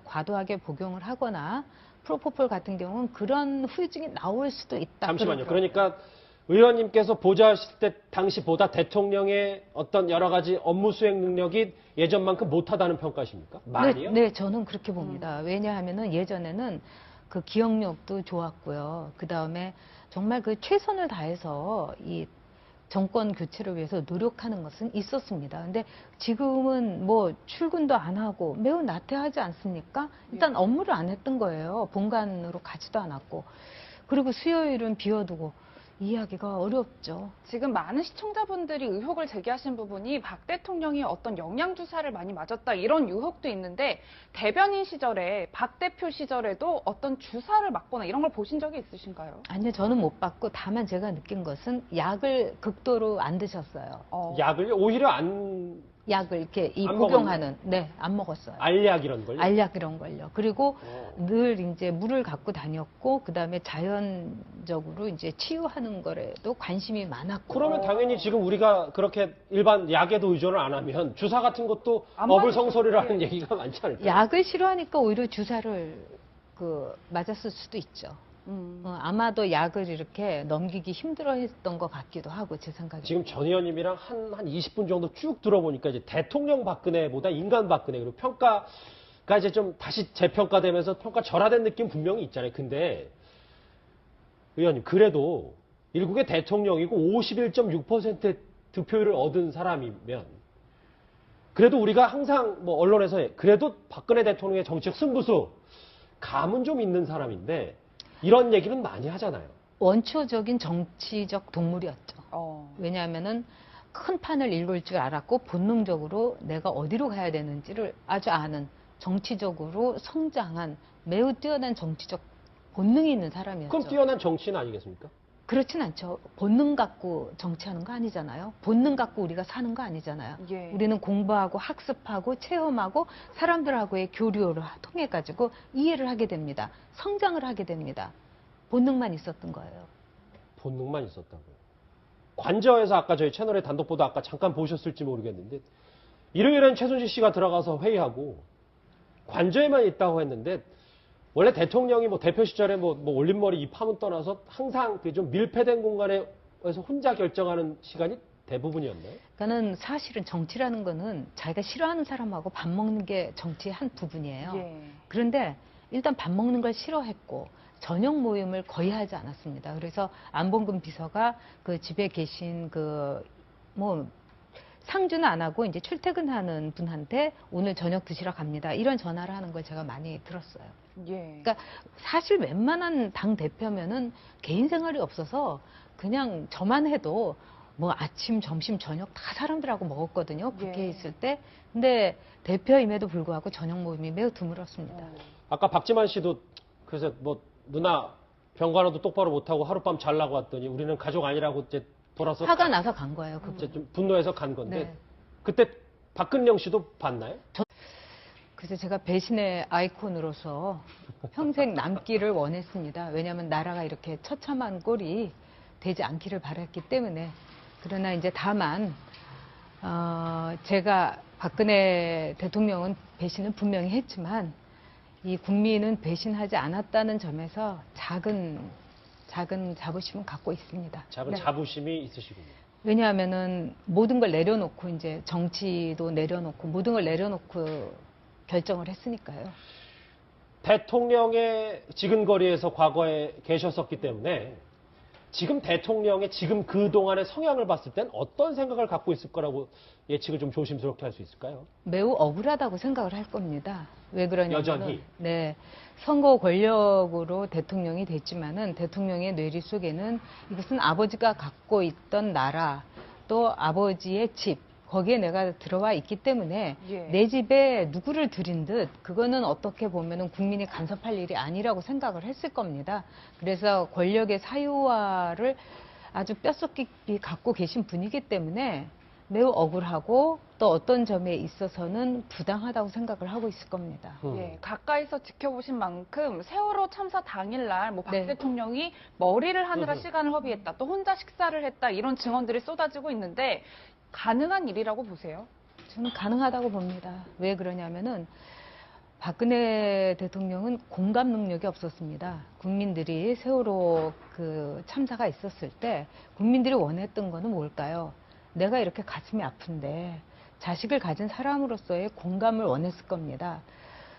과도하게 복용을 하거나 프로포폴 같은 경우는 그런 후유증이 나올 수도 있다. 잠시만요. 그러더라고요. 그러니까 의원님께서 보좌하실 때 당시보다 대통령의 어떤 여러 가지 업무 수행 능력이 예전만큼 못하다는 평가십니까? 많이요? 네, 저는 그렇게 봅니다. 왜냐하면은 예전에는 그 기억력도 좋았고요. 그 다음에 정말 그 최선을 다해서 이 정권 교체를 위해서 노력하는 것은 있었습니다. 근데 지금은 뭐 출근도 안 하고 매우 나태하지 않습니까? 일단 업무를 안 했던 거예요. 본관으로 가지도 않았고. 그리고 수요일은 비워두고 이해하기가 어렵죠. 지금 많은 시청자분들이 의혹을 제기하신 부분이 박 대통령이 어떤 영양주사를 많이 맞았다 이런 의혹도 있는데 대변인 시절에 박 대표 시절에도 어떤 주사를 맞거나 이런 걸 보신 적이 있으신가요? 아니요, 저는 못 받고 다만 제가 느낀 것은 약을 극도로 안 드셨어요. 약을 오히려 안 약을 이렇게 안 복용하는, 네, 안 먹었어요. 알약 이런 걸요? 알약 이런 걸요. 그리고 늘 이제 물을 갖고 다녔고, 그 다음에 자연적으로 이제 치유하는 거에도 관심이 많았고. 그러면 당연히 지금 우리가 그렇게 일반 약에도 의존을 안 하면 주사 같은 것도 안 맞을 어불성설이라는 수 얘기가 많지 않을까요? 약을 싫어하니까 오히려 주사를 맞았을 수도 있죠. 아마도 약을 이렇게 넘기기 힘들어 했던 것 같기도 하고, 제 생각에. 지금 전 의원님이랑 한 20분 정도 쭉 들어보니까 이제 대통령 박근혜보다 인간 박근혜 그리고 평가가 이제 좀 다시 재평가되면서 평가 절하된 느낌 분명히 있잖아요. 근데 의원님 그래도 일국의 대통령이고 51.6%의 득표율을 얻은 사람이면 그래도 우리가 항상 뭐 언론에서 그래도 박근혜 대통령의 정치적 승부수 감은 좀 있는 사람인데 이런 얘기는 많이 하잖아요. 원초적인 정치적 동물이었죠. 왜냐하면은 큰 판을 읽을 줄 알았고 본능적으로 내가 어디로 가야 되는지를 아주 아는 정치적으로 성장한 매우 뛰어난 정치적 본능이 있는 사람이었죠. 그럼 뛰어난 정치인 아니겠습니까? 그렇진 않죠. 본능 갖고 정치하는 거 아니잖아요. 본능 갖고 우리가 사는 거 아니잖아요. 예. 우리는 공부하고 학습하고 체험하고 사람들하고의 교류를 통해 가지고 이해를 하게 됩니다. 성장을 하게 됩니다. 본능만 있었던 거예요. 본능만 있었다고요. 관저에서 아까 저희 채널의 단독 보도 아까 잠깐 보셨을지 모르겠는데 일요일엔 최순실 씨가 들어가서 회의하고 관저에만 있다고 했는데 원래 대통령이 뭐 대표 시절에 뭐 올림머리 이 파문 떠나서 항상 그 좀 밀폐된 공간에서 혼자 결정하는 시간이 대부분이었나요? 그러니까는 사실은 정치라는 거는 자기가 싫어하는 사람하고 밥 먹는 게 정치의 한 부분이에요. 예. 그런데 일단 밥 먹는 걸 싫어했고 저녁 모임을 거의 하지 않았습니다. 그래서 안봉근 비서가 그 집에 계신 상주는 안 하고 이제 출퇴근하는 분한테 오늘 저녁 드시러 갑니다. 이런 전화를 하는 걸 제가 많이 들었어요. 예. 그러니까 사실 웬만한 당 대표면은 개인 생활이 없어서 그냥 저만 해도 뭐 아침, 점심, 저녁 다 사람들하고 먹었거든요. 국회에 예. 있을 때. 근데 대표임에도 불구하고 저녁 모임이 매우 드물었습니다. 아까 박지만 씨도 그래서 뭐 누나 병간호도 똑바로 못하고 하룻밤 잘라고 왔더니 우리는 가족 아니라고 이제 돌아서 화가 나서 간 거예요. 그분. 이제 좀 분노해서 간 건데 네. 그때 박근영 씨도 봤나요? 그래서 제가 배신의 아이콘으로서 평생 남기를 원했습니다. 왜냐하면 나라가 이렇게 처참한 꼴이 되지 않기를 바랐기 때문에. 그러나 이제 다만 제가 박근혜 대통령은 배신을 분명히 했지만 이 국민은 배신하지 않았다는 점에서 작은 자부심은 갖고 있습니다. 작은 네. 자부심이 있으시군요. 왜냐하면은 모든 걸 내려놓고 이제 정치도 내려놓고 모든 걸 내려놓고 결정을 했으니까요. 대통령의 지근거리에서 과거에 계셨었기 때문에 지금 대통령의 지금 그동안의 성향을 봤을 땐 어떤 생각을 갖고 있을 거라고 예측을 좀 조심스럽게 할 수 있을까요? 매우 억울하다고 생각을 할 겁니다. 왜 그러냐면 여전히? 네, 선거 권력으로 대통령이 됐지만은 대통령의 뇌리 속에는 이것은 아버지가 갖고 있던 나라 또 아버지의 집 거기에 내가 들어와 있기 때문에 예. 내 집에 누구를 들인 듯 그거는 어떻게 보면은 국민이 간섭할 일이 아니라고 생각을 했을 겁니다. 그래서 권력의 사유화를 아주 뼛속깊이 갖고 계신 분이기 때문에 매우 억울하고 또 어떤 점에 있어서는 부당하다고 생각을 하고 있을 겁니다. 예, 가까이서 지켜보신 만큼 세월호 참사 당일날 뭐 박 네. 대통령이 머리를 하느라 시간을 허비했다, 또 혼자 식사를 했다 이런 증언들이 쏟아지고 있는데 가능한 일이라고 보세요? 저는 가능하다고 봅니다. 왜 그러냐면은 박근혜 대통령은 공감 능력이 없었습니다. 국민들이 세월호 그 참사가 있었을 때 국민들이 원했던 거는 뭘까요? 내가 이렇게 가슴이 아픈데 자식을 가진 사람으로서의 공감을 원했을 겁니다.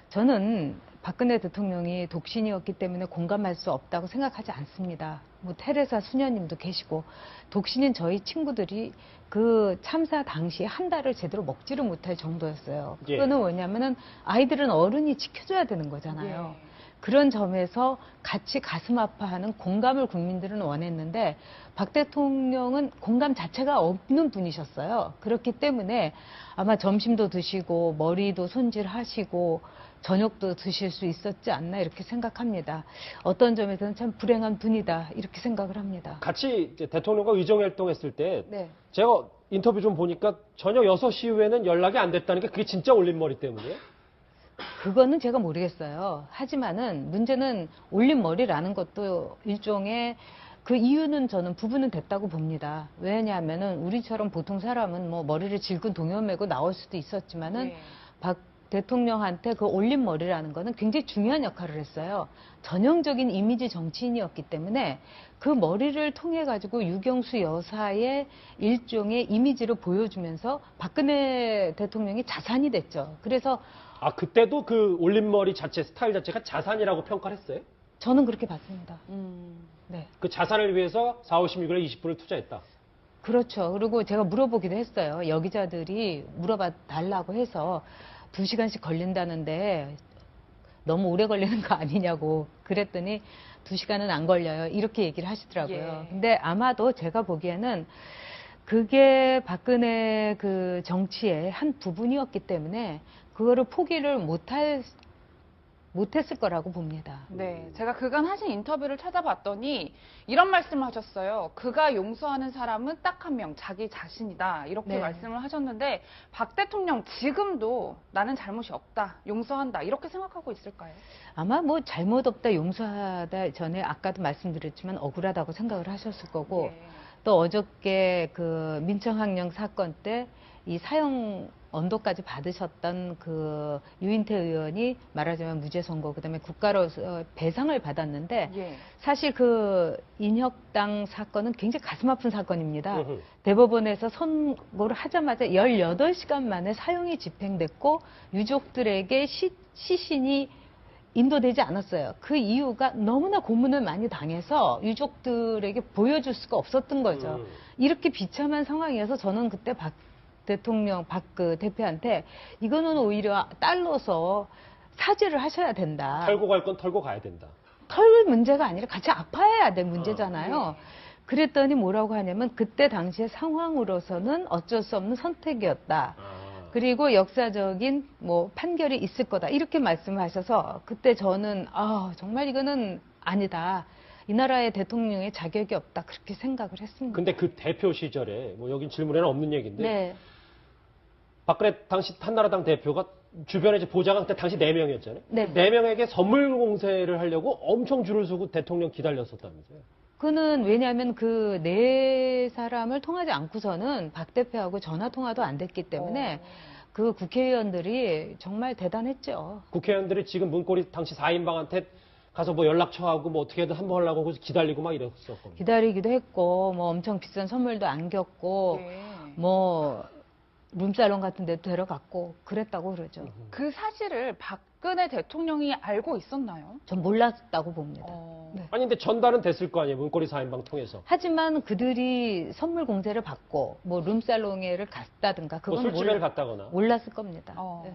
저는 박근혜 대통령이 독신이었기 때문에 공감할 수 없다고 생각하지 않습니다. 뭐 테레사 수녀님도 계시고 독신인 저희 친구들이 그 참사 당시에 한 달을 제대로 먹지를 못할 정도였어요. 예. 그거는 뭐냐면은 아이들은 어른이 지켜줘야 되는 거잖아요. 예. 그런 점에서 같이 가슴 아파하는 공감을 국민들은 원했는데 박 대통령은 공감 자체가 없는 분이셨어요. 그렇기 때문에 아마 점심도 드시고 머리도 손질하시고 저녁도 드실 수 있었지 않나 이렇게 생각합니다. 어떤 점에서는 참 불행한 분이다 이렇게 생각을 합니다. 같이 이제 대통령과 의정활동했을 때 네. 제가 인터뷰 좀 보니까 저녁 6시 이후에는 연락이 안 됐다는 게 그게 진짜 올림머리 때문이에요? 그거는 제가 모르겠어요. 하지만은 문제는 올림머리라는 것도 일종의 그 이유는 저는 부분은 됐다고 봅니다. 왜냐하면은 우리처럼 보통 사람은 뭐 머리를 질끈 동여매고 나올 수도 있었지만은 예. 박 대통령한테 그 올림머리라는 거는 굉장히 중요한 역할을 했어요. 전형적인 이미지 정치인이었기 때문에 그 머리를 통해 가지고 유경수 여사의 일종의 이미지를 보여주면서 박근혜 대통령이 자산이 됐죠. 그래서 아, 그때도 그 올림머리 자체, 스타일 자체가 자산이라고 평가를 했어요? 저는 그렇게 봤습니다. 네. 그 자산을 위해서 4월 16일에 20분을 투자했다. 그렇죠. 그리고 제가 물어보기도 했어요. 여기자들이 물어봐 달라고 해서 2시간씩 걸린다는데 너무 오래 걸리는 거 아니냐고 그랬더니 2시간은 안 걸려요. 이렇게 얘기를 하시더라고요. 예. 근데 아마도 제가 보기에는 그게 박근혜 그 정치의 한 부분이었기 때문에 그거를 포기를 못했을 거라고 봅니다. 네, 제가 그간 하신 인터뷰를 찾아봤더니 이런 말씀을 하셨어요. 그가 용서하는 사람은 딱 한 명, 자기 자신이다. 이렇게 네. 말씀을 하셨는데 박 대통령 지금도 나는 잘못이 없다, 용서한다 이렇게 생각하고 있을까요? 아마 뭐 잘못 없다 용서하다 전에 아까도 말씀드렸지만 억울하다고 생각을 하셨을 거고 예. 또 어저께 그 민청학령 사건 때 이 사형 언도까지 받으셨던 그 유인태 의원이 말하자면 무죄 선고 그다음에 국가로서 배상을 받았는데 예. 사실 그 인혁당 사건은 굉장히 가슴 아픈 사건입니다. 으흠. 대법원에서 선고를 하자마자 18시간 만에 사형이 집행됐고 유족들에게 시신이 인도되지 않았어요. 그 이유가 너무나 고문을 많이 당해서 유족들에게 보여줄 수가 없었던 거죠. 이렇게 비참한 상황이어서 저는 그때 박 대통령, 박 그 대표한테 이거는 오히려 딸로서 사죄를 하셔야 된다. 털고 갈 건 털고 가야 된다. 털 문제가 아니라 같이 아파야 될 문제잖아요. 그랬더니 뭐라고 하냐면 그때 당시의 상황으로서는 어쩔 수 없는 선택이었다. 아. 그리고 역사적인 뭐 판결이 있을 거다. 이렇게 말씀하셔서 그때 저는 정말 이거는 아니다. 이 나라의 대통령의 자격이 없다. 그렇게 생각을 했습니다. 근데 그 대표 시절에, 뭐 여긴 질문에는 없는 얘기인데, 네. 박근혜 당시 한나라당 대표가 주변에 이제 보좌관 당시 4명이었잖아요. 네. 4명에게 선물 공세를 하려고 엄청 줄을 서고 대통령 기다렸었다면서요. 그는 왜냐하면 그 네 사람을 통하지 않고서는 박 대표하고 전화 통화도 안 됐기 때문에 그 국회의원들이 정말 대단했죠. 국회의원들이 지금 문고리 당시 4인방한테 가서 뭐 연락처하고 뭐 어떻게든 한번 하려고 기다리고 막 이랬었거든요. 기다리기도 했고 뭐 엄청 비싼 선물도 안겼고 예. 뭐 룸살롱 같은 데도 데려갔고 그랬다고 그러죠. 그 사실을 박근혜 대통령이 알고 있었나요? 전 몰랐다고 봅니다. 네. 아니 근데 전달은 됐을 거 아니에요. 문고리 4인방 통해서. 하지만 그들이 선물 공세를 받고 뭐 룸살롱에를 갔다든가 뭐 그건 술집에 갔다거나. 몰랐을 겁니다. 어. 네.